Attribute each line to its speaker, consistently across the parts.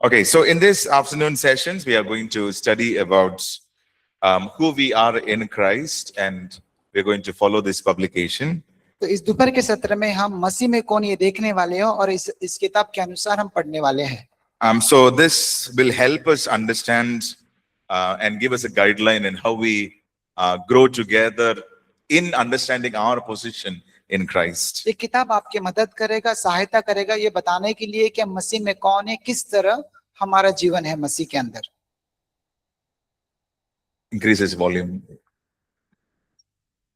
Speaker 1: Okay, so in this afternoon sessions, we are going to study about who we are in Christ, and we're going to follow this publication.
Speaker 2: तो इस दोपहर के सत्र में हम मसीह में कौन ये देखने वाले हैं और इस किताब के अनुसार हम पढ़ने वाले हैं.
Speaker 1: So this will help us understand and give us a guideline in how we grow together in understanding our position in Christ.
Speaker 2: ये किताब आपकी मदद करेगा, सहायता करेगा ये बताने के लिए कि हम मसीह में कौन है, किस तरह हमारा जीवन है मसीह के अंदर.
Speaker 1: Increase its volume.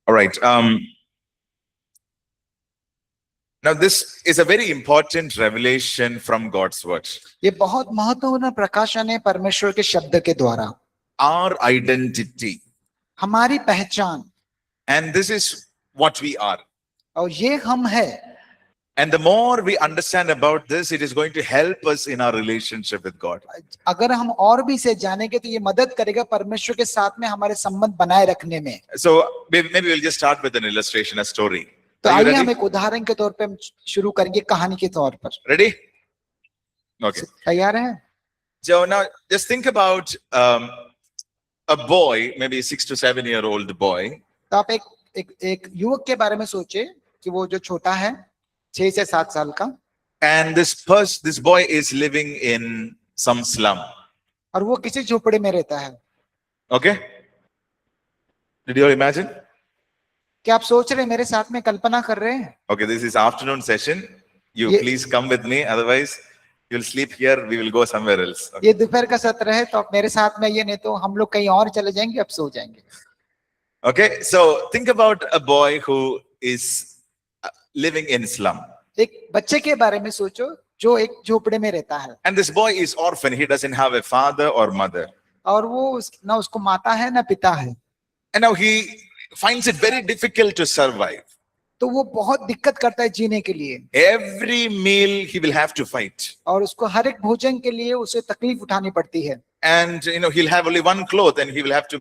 Speaker 1: All right. Now this is a very important revelation from God's word.
Speaker 2: ये बहुत महत्वपूर्ण प्रकाशन है परमेश्वर के शब्द के द्वारा.
Speaker 1: Our identity.
Speaker 2: हमारी पहचान.
Speaker 1: And this is what we are.
Speaker 2: और ये हम है.
Speaker 1: And the more we understand about this, it is going to help us in our relationship with God.
Speaker 2: अगर हम और भी इसे जानेंगे तो ये मदद करेगा परमेश्वर के साथ में हमारे संबंध बनाए रखने में.
Speaker 1: So maybe we'll just start with an illustration, a story.
Speaker 2: तो आइए हम एक उदाहरण के तौर पे हम शुरू करेंगे कहानी के तौर पर.
Speaker 1: Ready? Okay.
Speaker 2: तैयार हैं?
Speaker 1: So now just think about a boy, maybe 6 to 7 year old boy.
Speaker 2: तो आप एक युवक के बारे में सोचे कि वो जो छोटा है 6 से 7 साल का.
Speaker 1: And this boy is living in some slum.
Speaker 2: और वो किसी झोपड़े में रहता है.
Speaker 1: Okay? Did you all imagine?
Speaker 2: क्या आप सोच रहे हैं, मेरे साथ में कल्पना कर रहे हैं?
Speaker 1: Okay, this is afternoon session. You please come with me, otherwise you'll sleep here. We will go somewhere else. Okay?
Speaker 2: ये दोपहर का सत्र है तो आप मेरे साथ में, ये नहीं तो हम लोग कहीं और चले जाएंगे, अब सो जाएंगे.
Speaker 1: Okay, so think about a boy who is living in slum.
Speaker 2: एक बच्चे के बारे में सोचो जो एक झोपड़े में रहता है.
Speaker 1: And this boy is orphan. He doesn't have a father or mother.
Speaker 2: और वो ना उसको माता है ना पिता है.
Speaker 1: And now he finds it very difficult to survive.
Speaker 2: तो वो बहुत दिक्कत करता है जीने के लिए.
Speaker 1: Every meal he will have to fight.
Speaker 2: और उसको हर एक भोजन के लिए उसे तकलीफ उठानी पड़ती है.
Speaker 1: And he'll have only one cloth and he will have to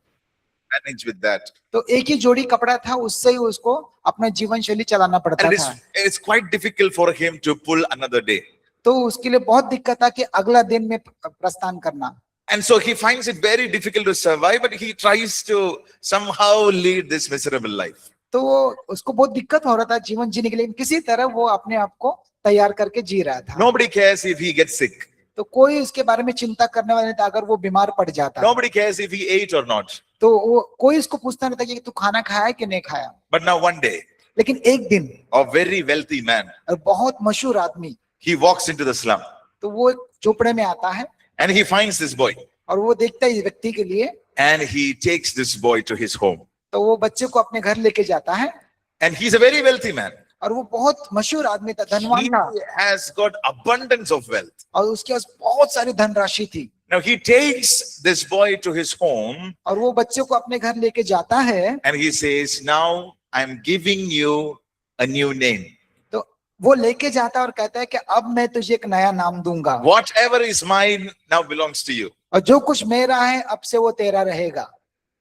Speaker 1: manage with that.
Speaker 2: तो एक ही जोड़ी कपड़ा था, उससे ही उसको अपना जीवन शैली चलाना पड़ता
Speaker 1: And
Speaker 2: था.
Speaker 1: it's quite difficult for him to pull another day.
Speaker 2: तो उसके लिए बहुत दिक्कत था कि अगला दिन में प्रस्थान करना.
Speaker 1: And so he finds it very difficult to survive, but he tries to somehow lead this miserable life.
Speaker 2: तो उसको बहुत दिक्कत हो रहा था जीवन जीने के लिए, किसी तरह वो अपने आप को तैयार करके जी रहा था.
Speaker 1: Nobody cares if he gets sick.
Speaker 2: तो कोई उसके बारे में चिंता करने वाला नहीं था अगर वो बीमार पड़ जाता.
Speaker 1: Nobody cares if he ate or not.
Speaker 2: तो वो कोई उसको पूछता नहीं था कि तू खाना खाया कि नहीं खाया.
Speaker 1: But now one day,
Speaker 2: लेकिन एक दिन
Speaker 1: a very wealthy man,
Speaker 2: और बहुत मशहूर आदमी,
Speaker 1: he walks into the slum.
Speaker 2: तो वो एक झोपड़े में आता है.
Speaker 1: And he finds this boy.
Speaker 2: और वो देखता है इस व्यक्ति के लिए.
Speaker 1: And he takes this boy to his home.
Speaker 2: तो वो बच्चे को अपने घर लेके जाता है.
Speaker 1: And he's a very wealthy man.
Speaker 2: और वो बहुत मशहूर आदमी था, धनवान
Speaker 1: He
Speaker 2: था.
Speaker 1: has got abundance of wealth.
Speaker 2: और उसके पास बहुत सारी धनराशि थी.
Speaker 1: Now he takes this boy to his home.
Speaker 2: और वो बच्चे को अपने घर लेके जाता है.
Speaker 1: And he says, now I'm giving you a new name.
Speaker 2: तो वो लेके जाता है और कहता है कि अब मैं तुझे एक नया नाम दूंगा.
Speaker 1: Whatever is mine now belongs to you.
Speaker 2: और जो कुछ मेरा है अब से वो तेरा रहेगा.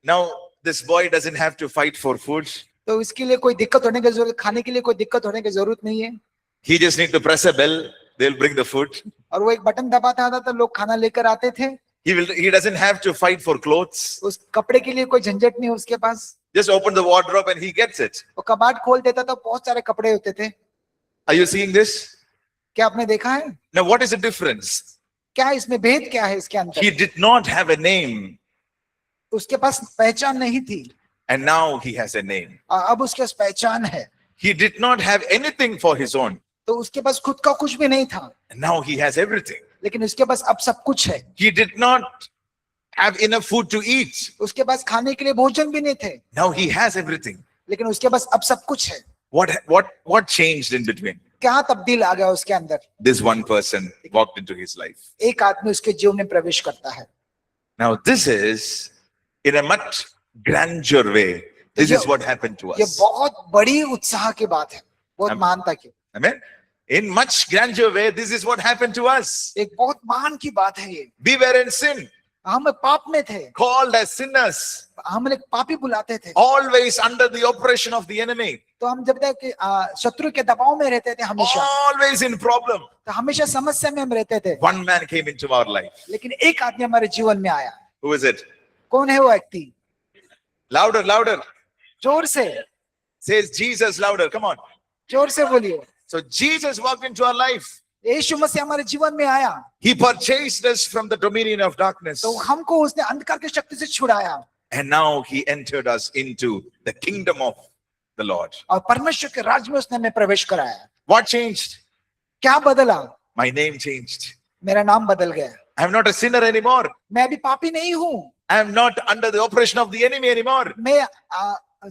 Speaker 1: Now this boy doesn't have to fight for food.
Speaker 2: तो इसके लिए कोई दिक्कत होने की जरूरत, खाने के लिए कोई दिक्कत होने की जरूरत नहीं है.
Speaker 1: He just need to press a bell. They'll bring the food.
Speaker 2: और वो एक बटन दबाता था तो लोग खाना लेकर आते थे.
Speaker 1: He doesn't have to fight for clothes.
Speaker 2: उस कपड़े के लिए कोई झंझट नहीं उसके पास.
Speaker 1: Just open the wardrobe and he gets it.
Speaker 2: वो कबाड़ खोल देता तो बहुत सारे कपड़े होते थे.
Speaker 1: Are you seeing this?
Speaker 2: क्या आपने देखा है?
Speaker 1: Now what is the difference?
Speaker 2: क्या इसमें भेद क्या है इसके अंदर?
Speaker 1: He did not have a name.
Speaker 2: उसके पास पहचान नहीं थी.
Speaker 1: And now he has a name.
Speaker 2: अब उसके पास पहचान है.
Speaker 1: He did not have anything for his own.
Speaker 2: तो उसके पास खुद का कुछ भी नहीं था.
Speaker 1: And now he has everything.
Speaker 2: लेकिन उसके पास अब सब कुछ है.
Speaker 1: He did not have enough food to eat.
Speaker 2: उसके पास खाने के लिए भोजन भी नहीं थे.
Speaker 1: Now he has everything.
Speaker 2: लेकिन उसके पास अब सब कुछ है.
Speaker 1: What changed in between?
Speaker 2: क्या तब्दील आ गया उसके अंदर?
Speaker 1: This one person walked into his life.
Speaker 2: एक आदमी उसके जीवन में प्रवेश करता है.
Speaker 1: Now this is in a much grandeur way. This is what happened to
Speaker 2: ये
Speaker 1: us.
Speaker 2: बहुत बड़ी उत्साह की बात है, बहुत महानता की.
Speaker 1: Amen. In much grandeur way, this is what happened to us.
Speaker 2: एक बहुत महान की बात है ये.
Speaker 1: We were in sin,
Speaker 2: हम पाप में थे,
Speaker 1: called as sinners,
Speaker 2: हम एक पापी बुलाते थे,
Speaker 1: always under the oppression of the enemy.
Speaker 2: तो हम जब तक शत्रु के दबाव में रहते थे हमेशा,
Speaker 1: always in problem.
Speaker 2: तो हमेशा समस्या में हम रहते थे।
Speaker 1: One man came into our life.
Speaker 2: लेकिन एक आदमी हमारे जीवन में आया।
Speaker 1: Who is it?
Speaker 2: कौन है वो व्यक्ति?
Speaker 1: Louder, louder.
Speaker 2: जोर से,
Speaker 1: Says Jesus louder. Come on.
Speaker 2: जोर से बोलिए।
Speaker 1: So Jesus walked into our life.
Speaker 2: यीशु मसीह हमारे जीवन में आया,
Speaker 1: He purchased us from the dominion of darkness.
Speaker 2: तो हमको उसने अंधकार की शक्ति से छुड़ाया,
Speaker 1: And now he entered us into the kingdom of the Lord.
Speaker 2: और परमेश्वर के राज्य में उसने हमें प्रवेश कराया।
Speaker 1: What changed?
Speaker 2: क्या बदला?
Speaker 1: My name changed.
Speaker 2: मेरा नाम बदल गया।
Speaker 1: I am not a sinner anymore.
Speaker 2: मैं अभी पापी नहीं हूँ।
Speaker 1: I am not under the oppression of the enemy anymore.
Speaker 2: मैं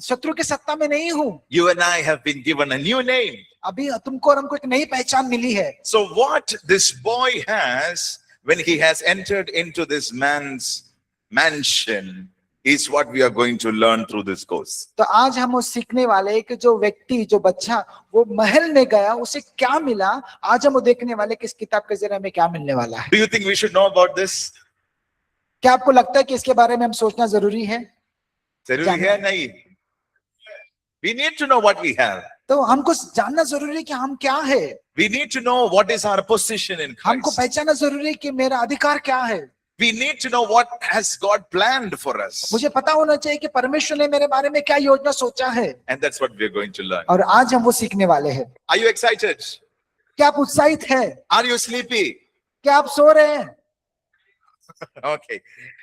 Speaker 2: शत्रु की सत्ता में नहीं हूँ।
Speaker 1: You and I have been given a new name.
Speaker 2: अभी तुमको और हमको एक नई पहचान मिली है।
Speaker 1: So what this boy has when he has entered into this man's mansion is what we are going to learn through this course.
Speaker 2: तो आज हम वो सीखने वाले हैं कि जो व्यक्ति, जो बच्चा वो महल में गया, उसे क्या मिला, आज हम वो देखने वाले कि इस किताब के जरिए हमें क्या मिलने वाला है।
Speaker 1: Do you think we should know about this?
Speaker 2: क्या आपको लगता है कि इसके बारे में हम सोचना जरूरी है?
Speaker 1: जरूरी है नहीं? We need to know what we have.
Speaker 2: तो हमको जानना जरूरी है कि हम क्या है।
Speaker 1: We need to know what is our position in
Speaker 2: हमको
Speaker 1: Christ.
Speaker 2: पहचानना जरूरी है कि मेरा अधिकार क्या है।
Speaker 1: We need to know what has God planned for us.
Speaker 2: मुझे पता होना चाहिए कि परमेश्वर ने मेरे बारे में क्या योजना सोचा है,
Speaker 1: And that's what we are going to learn.
Speaker 2: और आज हम वो सीखने वाले हैं।
Speaker 1: Are you excited?
Speaker 2: क्या आप उत्साहित है?
Speaker 1: Are you sleepy?
Speaker 2: क्या आप सो रहे हैं?
Speaker 1: Okay.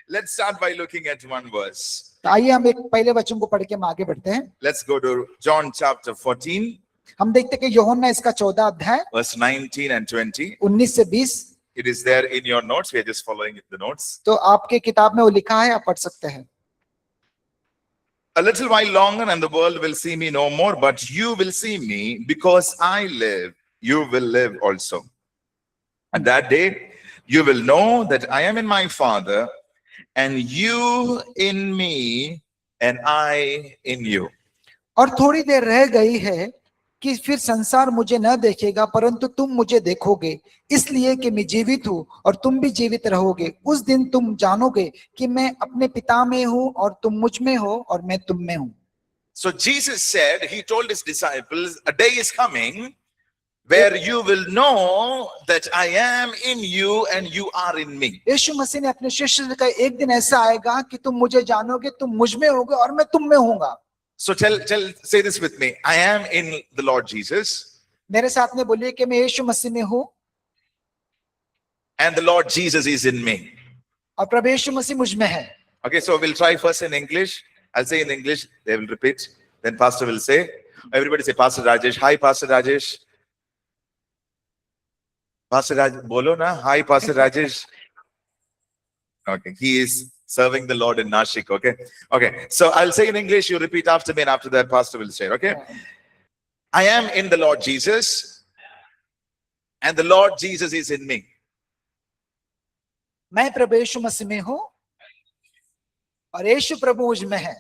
Speaker 1: Let's start by looking at one verse.
Speaker 2: तो आइए हम एक पहले वचन को पढ़ के हम आगे बढ़ते हैं।
Speaker 1: Let's go to John chapter 14,
Speaker 2: हम देखते हैं कि यूहन्ना इसका 14 अध्याय
Speaker 1: verse 19 and 20.
Speaker 2: 19 से 20।
Speaker 1: It is there in your notes. We are just following the notes.
Speaker 2: तो आपके किताब में वो लिखा है, आप पढ़ सकते हैं।
Speaker 1: A little while longer and the world will see me no more, but you will see me because I live. You will live also. And that day you will know that I am in my Father and you in me and I in you.
Speaker 2: और थोड़ी देर रह गई है कि फिर संसार मुझे न देखेगा, परंतु तुम मुझे देखोगे, इसलिए कि मैं जीवित हूँ और तुम भी जीवित रहोगे। उस दिन तुम जानोगे कि मैं अपने पिता में हूँ और तुम मुझ में हो और मैं तुम में हूँ।
Speaker 1: So Jesus said, he told his disciples, a day is coming where you will know that I am in you and you are in me.
Speaker 2: यीशु मसीह ने अपने शिष्य से कहा, एक दिन ऐसा आएगा कि तुम मुझे जानोगे, तुम मुझ में होगे और मैं तुम में होऊंगा।
Speaker 1: So say this with me. I am in the Lord Jesus.
Speaker 2: मेरे साथ में बोलिए कि मैं यीशु मसीह में हूँ
Speaker 1: And the Lord Jesus is in me.
Speaker 2: और प्रभु यीशु मसीह मुझ में है।
Speaker 1: Okay, so we'll try first in English. I'll say in English, they will repeat. Then Pastor will say. Everybody say, Pastor Rajesh. Hi, Pastor Rajesh. Pastor Rajesh, bolo na. Hi, Pastor Rajesh. Okay, he is serving the Lord in Nashik. Okay, okay. So I'll say in English, you repeat after me, and after that, Pastor will say. Okay, I am in the Lord Jesus, and the Lord Jesus is in me.
Speaker 2: मैं प्रभु यीशु मसीह में हूँ और यीशु प्रभु मुझ में है।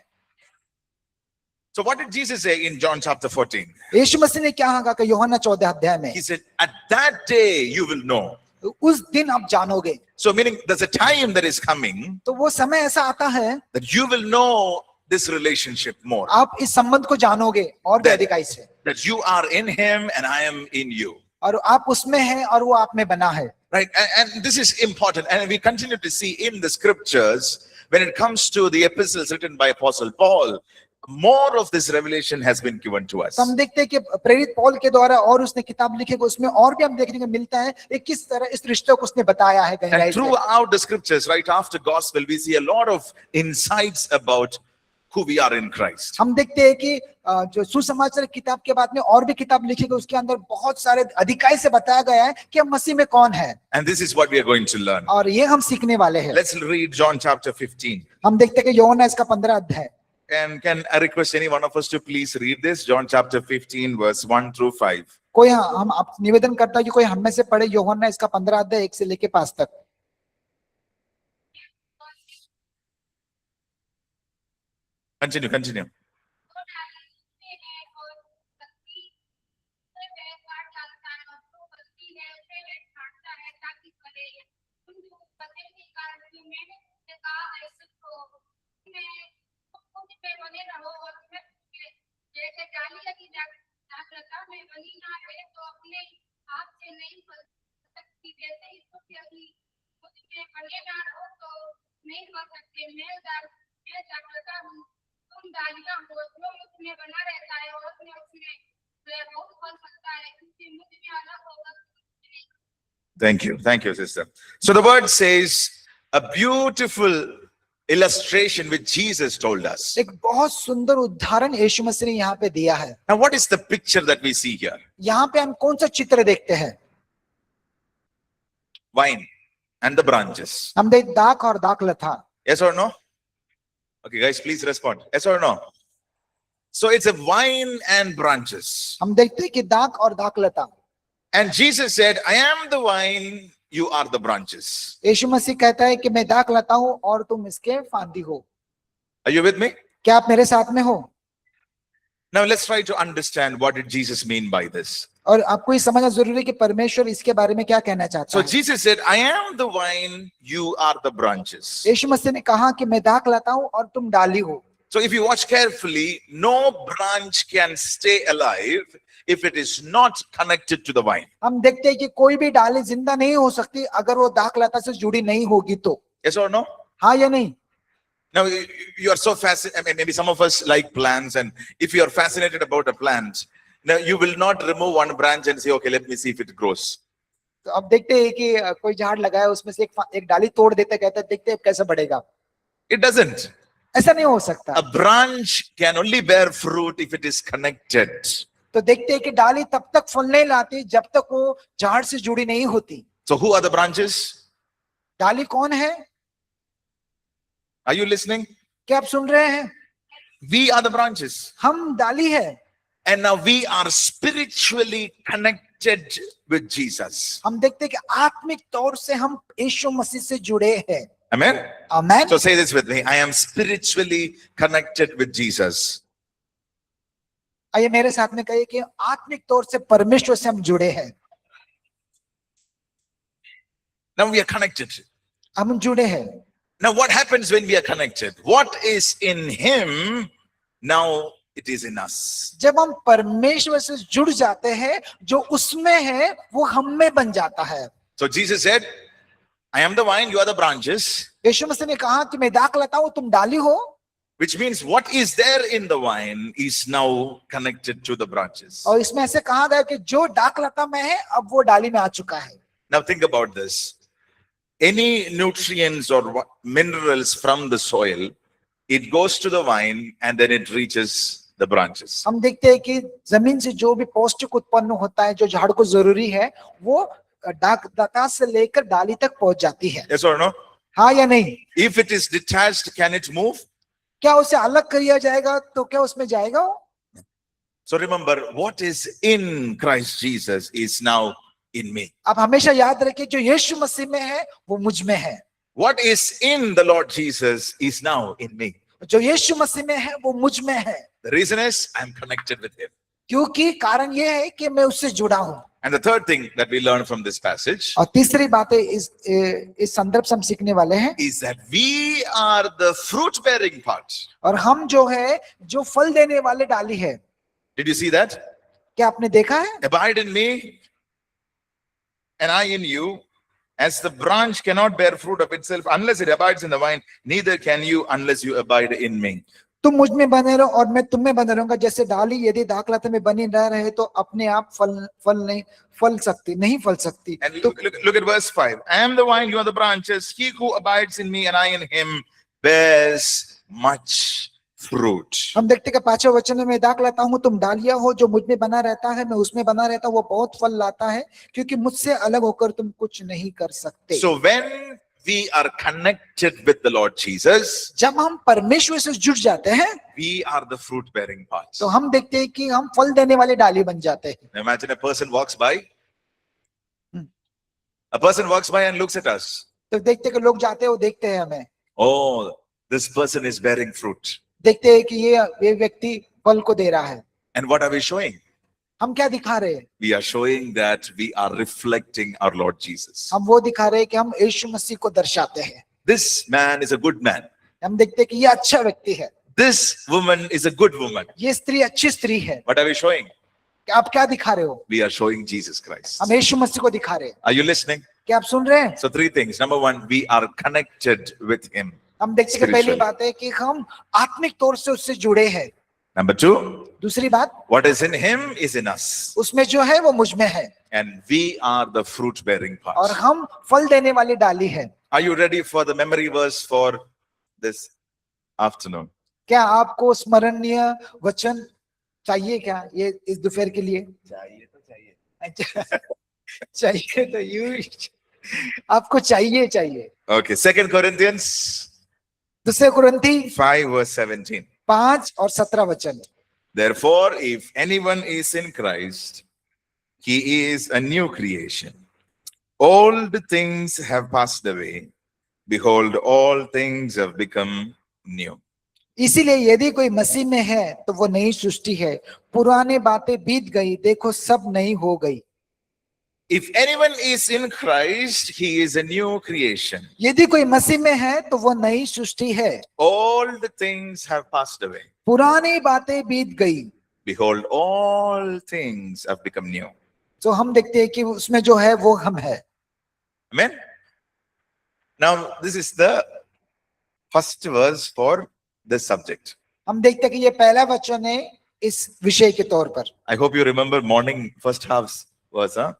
Speaker 1: So what did Jesus say in John chapter 14?
Speaker 2: यीशु मसीह ने क्या कहा कि यूहन्ना 14 अध्याय में,
Speaker 1: He said, at that day you will know.
Speaker 2: उस दिन आप जानोगे।
Speaker 1: So meaning there's a time that is coming
Speaker 2: तो वो समय ऐसा आता है
Speaker 1: that you will know this relationship more.
Speaker 2: आप इस संबंध को जानोगे और भी
Speaker 1: That-
Speaker 2: अधिकाई से,
Speaker 1: That you are in him and I am in you.
Speaker 2: और आप उसमें हैं और वो आप में बना है।
Speaker 1: Right? And this is important. And we continue to see in the scriptures, when it comes to the epistles written by Apostle Paul, more of this revelation has been given to us.
Speaker 2: तो हम देखते हैं कि प्रेरित पौल के द्वारा और उसने किताब लिखी, उसमें और भी हम देखने को मिलता है कि किस तरह इस रिश्ते को उसने बताया है गहराई
Speaker 1: And
Speaker 2: से।
Speaker 1: throughout the scriptures, right after gospel, we see a lot of insights about who we are in Christ.
Speaker 2: हम देखते हैं कि जो सुसमाचार किताब के बाद में और भी किताब लिखी गई, उसके अंदर बहुत सारे अधिकाई से बताया गया है कि हम मसीह में कौन है,
Speaker 1: And this is what we are going to learn.
Speaker 2: और ये हम सीखने वाले हैं।
Speaker 1: Let's read John chapter 15.
Speaker 2: हम देखते हैं कि यूहन्ना इसका 15 अध्याय।
Speaker 1: And can I request any one of us to please read this? John chapter 15, verse 1 through 5.
Speaker 2: कोई हम आप निवेदन करता है कि कोई हम में से पढ़े यूहन्ना इसका 15 अध्याय 1 से लेके 5 तक।
Speaker 1: Continue.
Speaker 3: जैसे डाली लगी यदि मुझमें बनेदार हो तो नहीं खा सकते। मैं दाखलता हूँ, तुम डालियाँ हो। जो मुझमें बना रहता है और मैं उसमें वह बहुत फल सकता है, क्योंकि मुझ में अलग होगा।
Speaker 1: Thank you, sister. So the word says a beautiful illustration which Jesus told us.
Speaker 2: एक बहुत सुंदर उदाहरण यीशु मसीह ने यहाँ पे दिया है।
Speaker 1: Now, what is the picture that we see here?
Speaker 2: यहाँ पे हम कौन सा चित्र देखते हैं?
Speaker 1: Vine and the branches.
Speaker 2: हम देख दाख और दाखलता।
Speaker 1: Yes or no? Okay, guys, please respond. Yes or no? So it's a vine and branches.
Speaker 2: हम देखते हैं कि दाख और दाखलता।
Speaker 1: And Jesus said, I am the vine, you are the branches.
Speaker 2: यीशु मसीह कहता है कि मैं दाखलता हूँ और तुम इसके फांदी हो।
Speaker 1: Are you with me?
Speaker 2: क्या आप मेरे साथ में हो?
Speaker 1: Now let's try to understand what did Jesus mean by this.
Speaker 2: और आपको ये समझना जरूरी है कि परमेश्वर इसके बारे में क्या कहना चाहता
Speaker 1: So
Speaker 2: है।
Speaker 1: Jesus said, I am the vine, you are the branches.
Speaker 2: यीशु मसीह ने कहा कि मैं दाखलता हूँ और तुम डाली हो।
Speaker 1: So if you watch carefully, no branch can stay alive if it is not connected to the vine.
Speaker 2: हम देखते हैं कि कोई भी डाली जिंदा नहीं हो सकती अगर वो दाखलता से जुड़ी नहीं होगी तो।
Speaker 1: Yes or no?
Speaker 2: हाँ या नहीं?
Speaker 1: Now you are so fascinated. I mean, maybe some of us like plants, and if you are fascinated about a plant, now you will not remove one branch and say, okay, let me see if it grows.
Speaker 2: तो अब देखते हैं कि कोई झाड़ लगाया उसमें से एक डाली तोड़ देते, कहते हैं देखते हैं कैसे बढ़ेगा।
Speaker 1: It doesn't.
Speaker 2: ऐसा नहीं हो सकता।
Speaker 1: A branch can only bear fruit if it is connected.
Speaker 2: तो देखते हैं कि डाली तब तक फल नहीं लाती जब तक वो झाड़ से जुड़ी नहीं होती।
Speaker 1: So who are the branches?
Speaker 2: डाली कौन है?
Speaker 1: Are you listening?
Speaker 2: क्या आप सुन रहे हैं?
Speaker 1: We are the branches.
Speaker 2: हम डाली है।
Speaker 1: And now we are spiritually connected with Jesus.
Speaker 2: हम देखते हैं कि आत्मिक तौर से हम यीशु मसीह से जुड़े हैं।
Speaker 1: Amen?
Speaker 2: Amen.
Speaker 1: So say this with me. I am spiritually connected with Jesus.
Speaker 2: आइए मेरे साथ में कहिए कि आत्मिक तौर से परमेश्वर से हम जुड़े हैं।
Speaker 1: Now we are connected.
Speaker 2: हम जुड़े हैं।
Speaker 1: Now what happens when we are connected? What is in him, now it is in us.
Speaker 2: जब हम परमेश्वर से जुड़ जाते हैं, जो उसमें है वो हम में बन जाता है।
Speaker 1: So Jesus said, I am the vine, you are the branches.
Speaker 2: यीशु मसीह ने कहा कि मैं दाखलता हूं, तुम डाली हो।
Speaker 1: Which means what is there in the vine is now connected to the branches.
Speaker 2: और इसमें ऐसे कहा गया कि जो दाखलता में है अब वो डाली में आ चुका है।
Speaker 1: Now think about this. Any nutrients or minerals from the soil, it goes to the vine and then it reaches the branches.
Speaker 2: हम देखते हैं कि जमीन से जो भी पौष्टिक उत्पन्न होता है जो झाड़ को जरूरी है वो दाता से लेकर डाली तक पहुंच जाती है।
Speaker 1: Yes or no?
Speaker 2: हाँ या नहीं?
Speaker 1: If it is detached, can it move?
Speaker 2: क्या उसे अलग किया जाएगा तो क्या उसमें जाएगा वो?
Speaker 1: So remember, what is in Christ Jesus is now in me.
Speaker 2: आप हमेशा याद रखिए जो यीशु मसीह में है वो मुझ में है।
Speaker 1: What is in the Lord Jesus is now in me.
Speaker 2: जो यीशु मसीह में है वो मुझ में है।
Speaker 1: The reason is I'm connected with him.
Speaker 2: क्योंकि कारण ये है कि मैं उससे जुड़ा हूं।
Speaker 1: And the third thing that we learn from this passage
Speaker 2: और तीसरी बात है इस संदर्भ से हम सीखने वाले हैं
Speaker 1: is that we are the fruit bearing part.
Speaker 2: और हम जो है जो फल देने वाले डाली है।
Speaker 1: Did you see that?
Speaker 2: क्या आपने देखा है?
Speaker 1: Abide in me and I in you. As the branch cannot bear fruit of itself unless it abides in the vine, neither can you unless you abide in me.
Speaker 2: तुम मुझ में बने रहो और मैं तुम में बने रहूंगा। जैसे डाली यदि दाखलता में बनी न रहे तो अपने आप नहीं फल सकती।
Speaker 1: And look at verse 5. I am the vine, you are the branches. He who abides in me and I in him bears much fruit.
Speaker 2: हम देखते कि 5वें वचन में दाखलता हूं, तुम डालियां हो। जो मुझ में बना रहता है मैं उसमें बना रहता हूं, वो बहुत फल लाता है, क्योंकि मुझसे अलग होकर तुम कुछ नहीं कर सकते।
Speaker 1: So when we are connected with the Lord Jesus,
Speaker 2: जब हम परमेश्वर से जुड़ जाते हैं
Speaker 1: we are the fruit bearing parts.
Speaker 2: तो हम देखते हैं कि हम फल देने वाले डाली बन जाते हैं।
Speaker 1: Imagine a person walks by. A person walks by and looks at us.
Speaker 2: तो देखते हैं कि लोग जाते हैं वो देखते हैं हमें,
Speaker 1: Oh, this person is bearing fruit.
Speaker 2: देखते हैं कि ये व्यक्ति फल को दे रहा है।
Speaker 1: And what are we showing?
Speaker 2: हम क्या दिखा रहे हैं?
Speaker 1: We are showing that we are reflecting our Lord Jesus.
Speaker 2: हम वो दिखा रहे हैं कि हम यीशु मसीह को दर्शाते हैं।
Speaker 1: This man is a good man.
Speaker 2: हम देखते हैं कि ये अच्छा व्यक्ति है,
Speaker 1: This woman is a good woman.
Speaker 2: ये स्त्री अच्छी स्त्री है।
Speaker 1: What are we showing?
Speaker 2: आप क्या दिखा रहे हो?
Speaker 1: We are showing Jesus Christ.
Speaker 2: हम यीशु मसीह को दिखा रहे हैं।
Speaker 1: Are you listening?
Speaker 2: क्या आप सुन रहे हैं?
Speaker 1: So three things. Number one, we are connected with him.
Speaker 2: हम देखते हैं कि पहली
Speaker 1: Spiritually.
Speaker 2: बात है कि हम आत्मिक तौर से उससे जुड़े हैं।
Speaker 1: Number two,
Speaker 2: दूसरी बात,
Speaker 1: what is in him is in us.
Speaker 2: उसमें जो है वो मुझ में है
Speaker 1: And we are the fruit bearing
Speaker 2: और
Speaker 1: parts.
Speaker 2: हम फल देने वाली डाली है।
Speaker 1: Are you ready for the memory verse for this afternoon?
Speaker 2: क्या आपको स्मरणीय वचन चाहिए क्या ये इस दोपहर के लिए? अच्छा, चाहिए तो यू आपको चाहिए।
Speaker 1: Okay, 2 Corinthians
Speaker 2: दूसरे कुरिन्थी
Speaker 1: 5 verse 17.
Speaker 2: 5 और 17 वचन।
Speaker 1: Therefore, if anyone is in Christ, he is a new creation. Old things have passed away. Behold, all things have become new.
Speaker 2: इसीलिए यदि कोई मसीह में है तो वो नई सृष्टि है, पुरानी बातें बीत गई, देखो सब नई हो गई।
Speaker 1: If anyone is in Christ, he is a new creation.
Speaker 2: यदि कोई मसीह में है तो वो नई सृष्टि है,
Speaker 1: Old things have passed away.
Speaker 2: पुरानी बातें बीत गई।
Speaker 1: Behold, all things have become new.
Speaker 2: तो हम देखते हैं कि उसमें जो है वो हम है।
Speaker 1: Amen. Now, this is the first verse for this subject.
Speaker 2: हम देखते हैं कि ये पहला वचन है इस विषय के तौर पर।
Speaker 1: I hope you remember morning first half's verse, huh?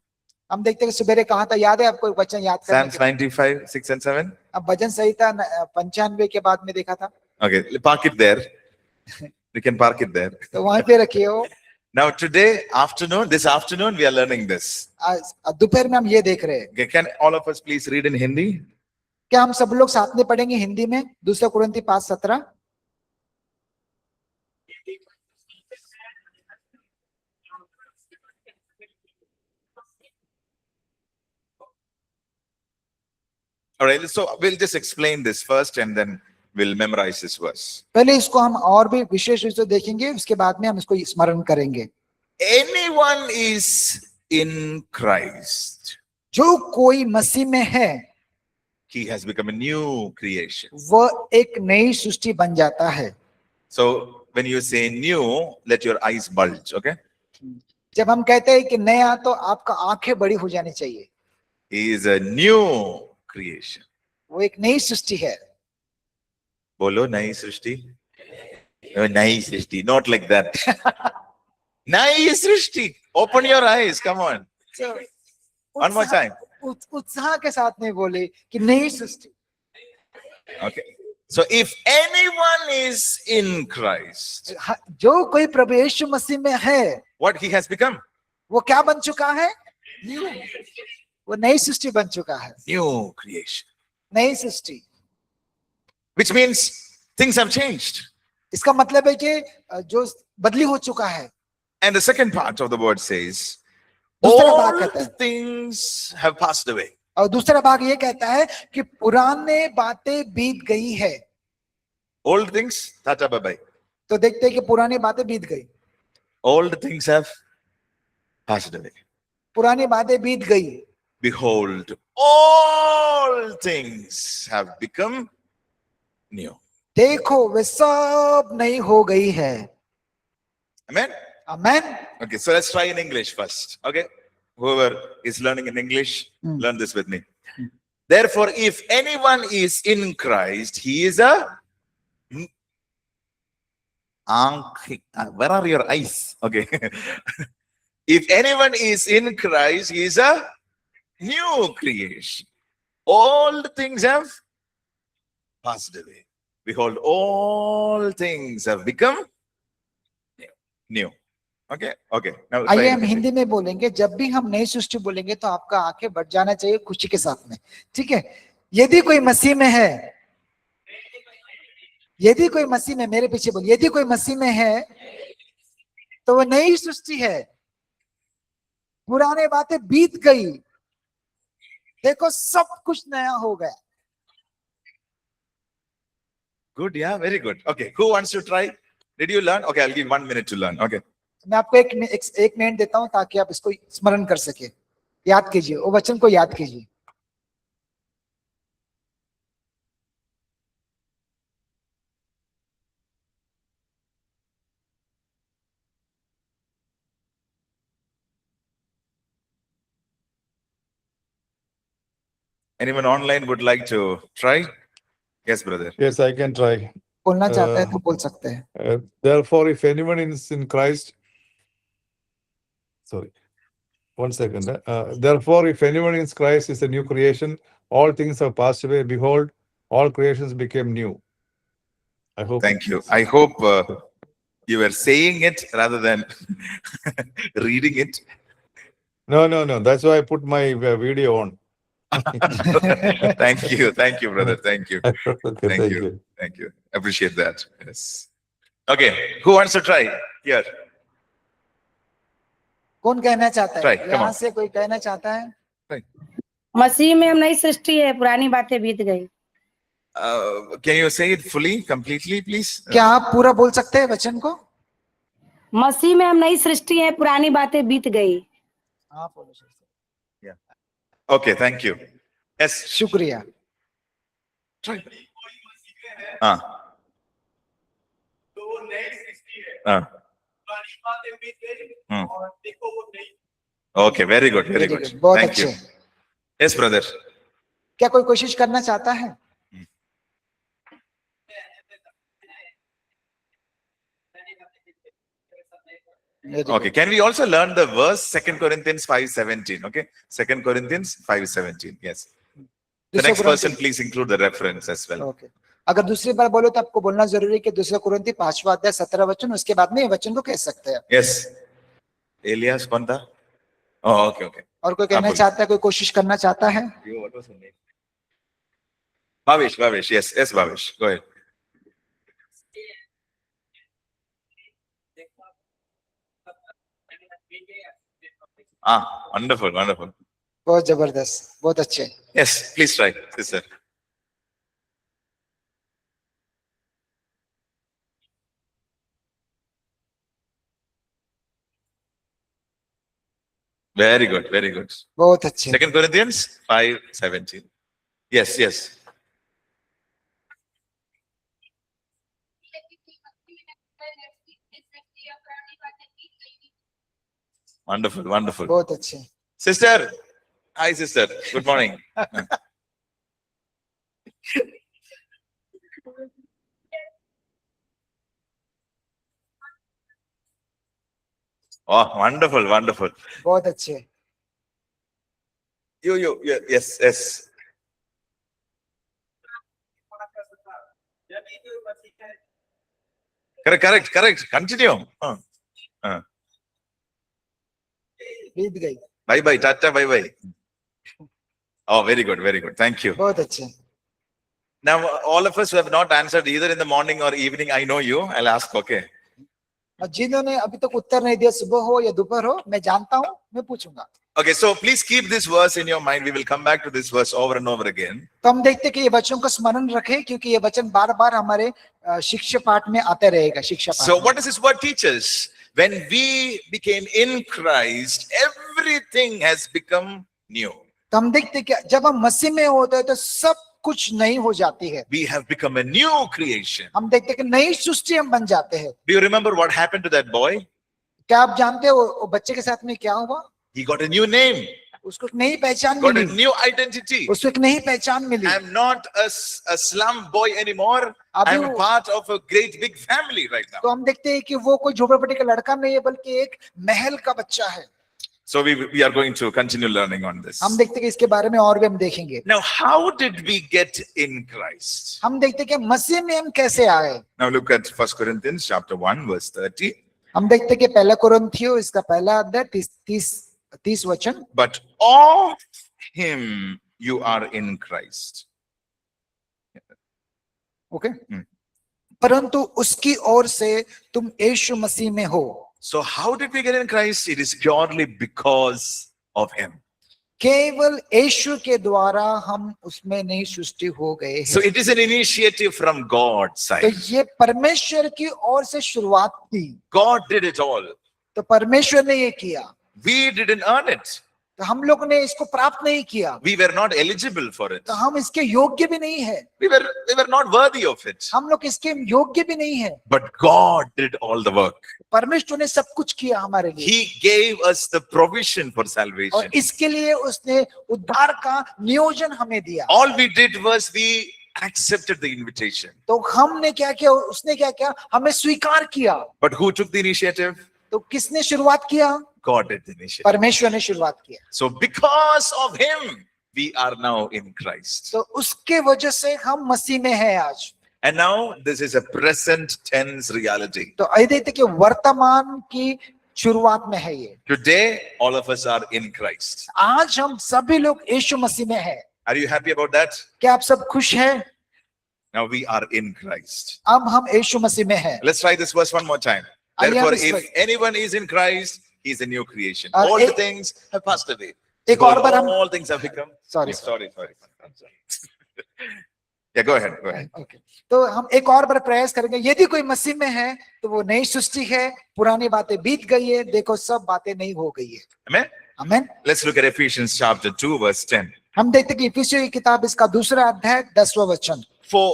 Speaker 2: हम देखते हैं कि सुबह कहा था, याद है आपको वचन याद करने
Speaker 1: Psalms 95, 6 and 7.
Speaker 2: अब भजन संहिता 95 के बाद में देखा था,
Speaker 1: Okay, park it there. You can park it there.
Speaker 2: तो वहां पे रखिए हो।
Speaker 1: Now today afternoon, this afternoon, we are learning this.
Speaker 2: दोपहर में हम ये देख रहे हैं।
Speaker 1: Okay, can all of us please read in Hindi?
Speaker 2: क्या हम सब लोग साथ में पढ़ेंगे हिंदी में? दूसरा कुरिन्थी 5:17।
Speaker 1: All right, so we'll just explain this first and then we'll memorize this verse.
Speaker 2: पहले इसको हम और भी विशेष रूप से देखेंगे, उसके बाद में हम इसको स्मरण करेंगे।
Speaker 1: Anyone is in Christ,
Speaker 2: जो कोई मसीह में है
Speaker 1: he has become a new creation.
Speaker 2: वो एक नई सृष्टि बन जाता है।
Speaker 1: So when you say new, let your eyes bulge, okay?
Speaker 2: जब हम कहते हैं कि नया, तो आपका आंखें बड़ी हो जानी चाहिए।
Speaker 1: He is a new creation.
Speaker 2: वो एक नई सृष्टि है।
Speaker 1: Bolo, नई सृष्टि? नई सृष्टि, not like that. नई सृष्टि. Open your eyes, come on.
Speaker 2: So,
Speaker 1: One more time.
Speaker 2: उत्साह के साथ में बोले कि नई सृष्टि।
Speaker 1: Okay. So if anyone is in Christ,
Speaker 2: जो कोई प्रभु यीशु मसीह में है,
Speaker 1: what he has become?
Speaker 2: वो क्या बन चुका है? वो नई सृष्टि बन चुका है।
Speaker 1: New creation.
Speaker 2: नई सृष्टि,
Speaker 1: Which means things have changed.
Speaker 2: इसका मतलब है कि जो बदली हो चुका है।
Speaker 1: And the second part of the word says,
Speaker 2: दूसरा भाग
Speaker 1: all
Speaker 2: कहता है,
Speaker 1: things have passed away.
Speaker 2: और दूसरा भाग ये कहता है कि पुराने बातें बीत गई है।
Speaker 1: Old things, tata bye bye.
Speaker 2: तो देखते हैं कि पुरानी बातें बीत गई,
Speaker 1: Old things have passed away.
Speaker 2: पुरानी बातें बीत गई।
Speaker 1: Behold, all things have become new.
Speaker 2: देखो वे सब नई हो गई है।
Speaker 1: Amen?
Speaker 2: Amen.
Speaker 1: Okay, so let's try in English first. Okay? Whoever is learning in English, learn this with me. Therefore, if anyone is in Christ, he is a. Where are your eyes? Okay. If anyone is in Christ, he is a new creation. Old things have passed away. Behold, all things have become new. Okay, okay. Now,
Speaker 2: आइए हम हिंदी में बोलेंगे। जब भी हम नई सृष्टि बोलेंगे तो आपका आंखें बढ़ जाना चाहिए खुशी के साथ में, ठीक है? यदि कोई मसीह में है, यदि कोई मसीह में, मेरे पीछे बोलिए, यदि कोई मसीह में है तो वो नई सृष्टि है, पुराने बातें बीत गई, देखो सब कुछ नया हो गया।
Speaker 1: good, yeah, very good. Okay, who wants to try? Did you learn? Okay, I'll give 1 minute to learn. Okay.
Speaker 2: मैं आपको एक मिनट देता हूं ताकि आप इसको स्मरण कर सके, याद कीजिए, वो वचन को याद कीजिए।
Speaker 1: Anyone online would like to try? Yes, brother.
Speaker 4: Yes, I can try.
Speaker 2: बोलना चाहता है तो बोल सकते हैं.
Speaker 4: Therefore, if anyone is in Christ, sorry, 1 second. Therefore, if anyone is Christ is a new creation, all things have passed away. Behold, all creations became new. I hope.
Speaker 1: Thank you. I hope you were saying it rather than reading it.
Speaker 4: No. That's why I put my video on.
Speaker 1: Thank you. Thank you, brother. Thank you.
Speaker 4: Okay,
Speaker 1: Thank you. Thank you. Appreciate that. Yes. Okay. Who wants to try? Here.
Speaker 2: कौन कहना चाहता है?
Speaker 1: Try, come
Speaker 2: यहाँ
Speaker 1: on.
Speaker 2: से कोई कहना चाहता है?
Speaker 5: मसीह में हम नई सृष्टि है, पुरानी बातें बीत गई.
Speaker 1: Can you say it fully, completely, please?
Speaker 2: क्या आप पूरा बोल सकते हैं वचन को?
Speaker 5: मसीह में हम नई सृष्टि है, पुरानी बातें बीत गई.
Speaker 2: आप बोलो sir.
Speaker 1: Okay. Thank you. Yes.
Speaker 2: शुक्रिया.
Speaker 1: Try. Ah. Ah. Hmm. Okay. Very good. Very good.
Speaker 2: बहुत
Speaker 1: Thank you.
Speaker 2: अच्छे.
Speaker 1: Yes, brother.
Speaker 2: क्या कोई कोशिश करना चाहता है?
Speaker 1: Okay. Can we also learn the verse 2 Corinthians 5:17? Okay. 2 Corinthians 5:17. Yes. The next person, please include the reference as well.
Speaker 2: Okay. अगर दूसरी बार बोलो तो आपको बोलना जरूरी है कि 2 कुरिन्ती 5वां अध्याय 17 वचन, उसके बाद में ये वचन को कह सकते हैं.
Speaker 1: Yes. Elias, कौन था? Oh, okay. Okay.
Speaker 2: और कोई कहना
Speaker 1: बोलो.
Speaker 2: चाहता है, कोई कोशिश करना चाहता है?
Speaker 1: What was her name? Bhavesh. Yes, Bhavesh. Go ahead. Ah, wonderful.
Speaker 2: बहुत जबरदस्त, बहुत अच्छे.
Speaker 1: Yes, please try, sister. Very good.
Speaker 2: बहुत अच्छे.
Speaker 1: 2 Corinthians 5:17. Yes. Wonderful.
Speaker 2: बहुत अच्छे.
Speaker 1: Sister. Hi, sister. Good morning. Oh, wonderful.
Speaker 2: बहुत अच्छे.
Speaker 1: You. Yes. Correct. Continue.
Speaker 2: बीत गई.
Speaker 1: Bye. Tata, bye. Oh, very good. Thank you.
Speaker 2: बहुत अच्छे.
Speaker 1: Now, all of us who have not answered either in the morning or evening, I know you. I'll ask, okay?
Speaker 2: और जिन्होंने अभी तक उत्तर नहीं दिया, सुबह हो या दोपहर हो, मैं जानता हूँ, मैं पूछूंगा.
Speaker 1: Okay, so please keep this verse in your mind. We will come back to this verse over and over again.
Speaker 2: तो हम देखते हैं कि ये वचन को स्मरण रखें, क्योंकि ये वचन बार-बार हमारे शिक्षा पाठ में आते रहेगा. शिक्षा पाठ.
Speaker 1: So what does this word teach us? When we became in Christ, everything has become new.
Speaker 2: तो हम देखते हैं कि जब हम मसीह में होते हैं तो सब कुछ नई हो जाती है.
Speaker 1: We have become a new creation.
Speaker 2: हम देखते हैं कि नई सृष्टि हम बन जाते हैं.
Speaker 1: Do you remember what happened to that boy?
Speaker 2: क्या आप जानते हो वो बच्चे के साथ में क्या हुआ?
Speaker 1: He got a new name,
Speaker 2: उसको एक नई पहचान
Speaker 1: got a
Speaker 2: milli.
Speaker 1: new identity.
Speaker 2: उसको एक नई पहचान मिली.
Speaker 1: I'm not a slum boy anymore.
Speaker 2: अभी
Speaker 1: I'm a
Speaker 2: वो-
Speaker 1: part of a great big family right now.
Speaker 2: तो हम देखते हैं कि वो कोई झोपड़पट्टी का लड़का नहीं है, बल्कि एक महल का बच्चा है.
Speaker 1: So we are going to continue learning on this.
Speaker 2: हम देखते हैं कि इसके बारे में और भी हम देखेंगे.
Speaker 1: Now, how did we get in Christ?
Speaker 2: हम देखते हैं कि मसीह में हम कैसे आए.
Speaker 1: Now look at 1 Corinthians chapter 1 verse 30.
Speaker 2: हम देखते हैं कि पहला कुरिन्थियों इसका पहला अध्याय 30 वचन.
Speaker 1: But of him you are in Christ.
Speaker 2: Okay.
Speaker 1: Hmm.
Speaker 2: परंतु उसकी ओर से तुम यीशु मसीह में हो.
Speaker 1: So how did we get in Christ? It is purely because of him.
Speaker 2: केवल यीशु के द्वारा हम उसमें नई सृष्टि हो गए हैं.
Speaker 1: So it is an initiative from God's
Speaker 2: तो
Speaker 1: side.
Speaker 2: ये परमेश्वर की ओर से शुरुआत थी.
Speaker 1: God did it all.
Speaker 2: तो परमेश्वर ने ये किया.
Speaker 1: We didn't earn it.
Speaker 2: तो हम लोग ने इसको प्राप्त नहीं किया,
Speaker 1: We were not eligible for it.
Speaker 2: तो हम इसके योग्य भी नहीं है,
Speaker 1: We were not worthy of it.
Speaker 2: हम लोग इसके योग्य भी नहीं है।
Speaker 1: But God did all the work.
Speaker 2: परमेश्वर ने सब कुछ किया हमारे लिए,
Speaker 1: He gave us the provision for
Speaker 2: और
Speaker 1: salvation.
Speaker 2: इसके लिए उसने उद्धार का नियोजन हमें दिया।
Speaker 1: All we did was we accepted the invitation.
Speaker 2: तो हमने क्या किया, उसने क्या किया, हमें स्वीकार किया।
Speaker 1: But who took the initiative?
Speaker 2: तो किसने शुरुआत किया?
Speaker 1: God did the initiative.
Speaker 2: परमेश्वर ने शुरुआत किया।
Speaker 1: So because of him, we are now in Christ.
Speaker 2: तो उसके वजह से हम मसीह में हैं आज।
Speaker 1: And now this is a present tense reality.
Speaker 2: तो ऐसे थे कि वर्तमान की शुरुआत में है ये।
Speaker 1: Today, all of us are in Christ.
Speaker 2: आज हम सभी लोग यीशु मसीह में हैं।
Speaker 1: Are you happy about that?
Speaker 2: क्या आप सब खुश हैं?
Speaker 1: Now we are in Christ.
Speaker 2: अब हम यीशु मसीह में हैं।
Speaker 1: Let's try this verse one more time.
Speaker 2: I am
Speaker 1: Therefore,
Speaker 2: this
Speaker 1: if
Speaker 2: way.
Speaker 1: anyone is in Christ, he is a new creation.
Speaker 2: और
Speaker 1: All the
Speaker 2: एक-
Speaker 1: things have passed away.
Speaker 2: एक
Speaker 1: Behold,
Speaker 2: और बार हम-
Speaker 1: all things have become.
Speaker 2: Sorry,
Speaker 1: Sorry. I'm sorry. Yeah, go ahead. Go ahead.
Speaker 2: Okay, तो हम एक और बार प्रयास करेंगे। यदि कोई मसीह में है तो वो नई सृष्टि है, पुरानी बातें बीत गई है, देखो सब बातें नई हो गई है।
Speaker 1: Amen.
Speaker 2: आमीन।
Speaker 1: Let's look at Ephesians chapter 2, verse 10.
Speaker 2: हम देखते हैं कि इफिसियों की किताब इसका 2 अध्याय 10वां वचन।
Speaker 1: For,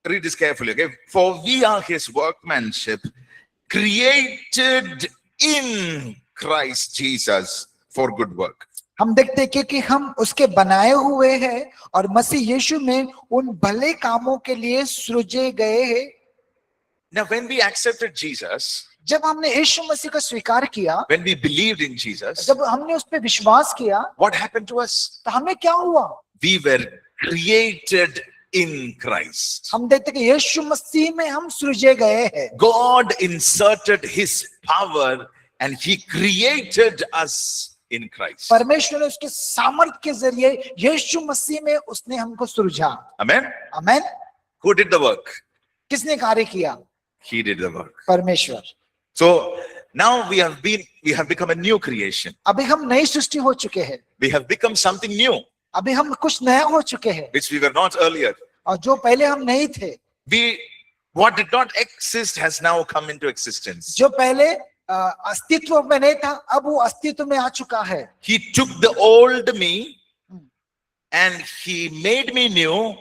Speaker 1: read this carefully, okay? For we are his workmanship, created in Christ Jesus for good work.
Speaker 2: हम देखते हैं कि हम उसके बनाए हुए हैं और मसीह यीशु में उन भले कामों के लिए सृजे गए हैं।
Speaker 1: Now, when we accepted Jesus,
Speaker 2: जब हमने यीशु मसीह को स्वीकार किया,
Speaker 1: when we believed in Jesus,
Speaker 2: जब हमने उस पर विश्वास किया,
Speaker 1: what happened to us?
Speaker 2: तो हमें क्या हुआ?
Speaker 1: We were created in Christ.
Speaker 2: हम देखते हैं कि यीशु मसीह में हम सृजे गए हैं।
Speaker 1: God inserted his power and he created us in Christ.
Speaker 2: परमेश्वर ने उसके सामर्थ के जरिए यीशु मसीह में उसने हमको सृजा।
Speaker 1: Amen.
Speaker 2: आमीन।
Speaker 1: Who did the work?
Speaker 2: किसने कार्य किया?
Speaker 1: He did the work.
Speaker 2: परमेश्वर।
Speaker 1: So now we have become a new creation.
Speaker 2: अभी हम नई सृष्टि हो चुके हैं,
Speaker 1: We have become something new,
Speaker 2: अभी हम कुछ नया हो चुके हैं,
Speaker 1: which we were not earlier.
Speaker 2: और जो पहले हम नहीं थे।
Speaker 1: What did not exist has now come into existence.
Speaker 2: जो पहले अस्तित्व में नहीं था, अब वो अस्तित्व में आ चुका है।
Speaker 1: He took the old me and he made me new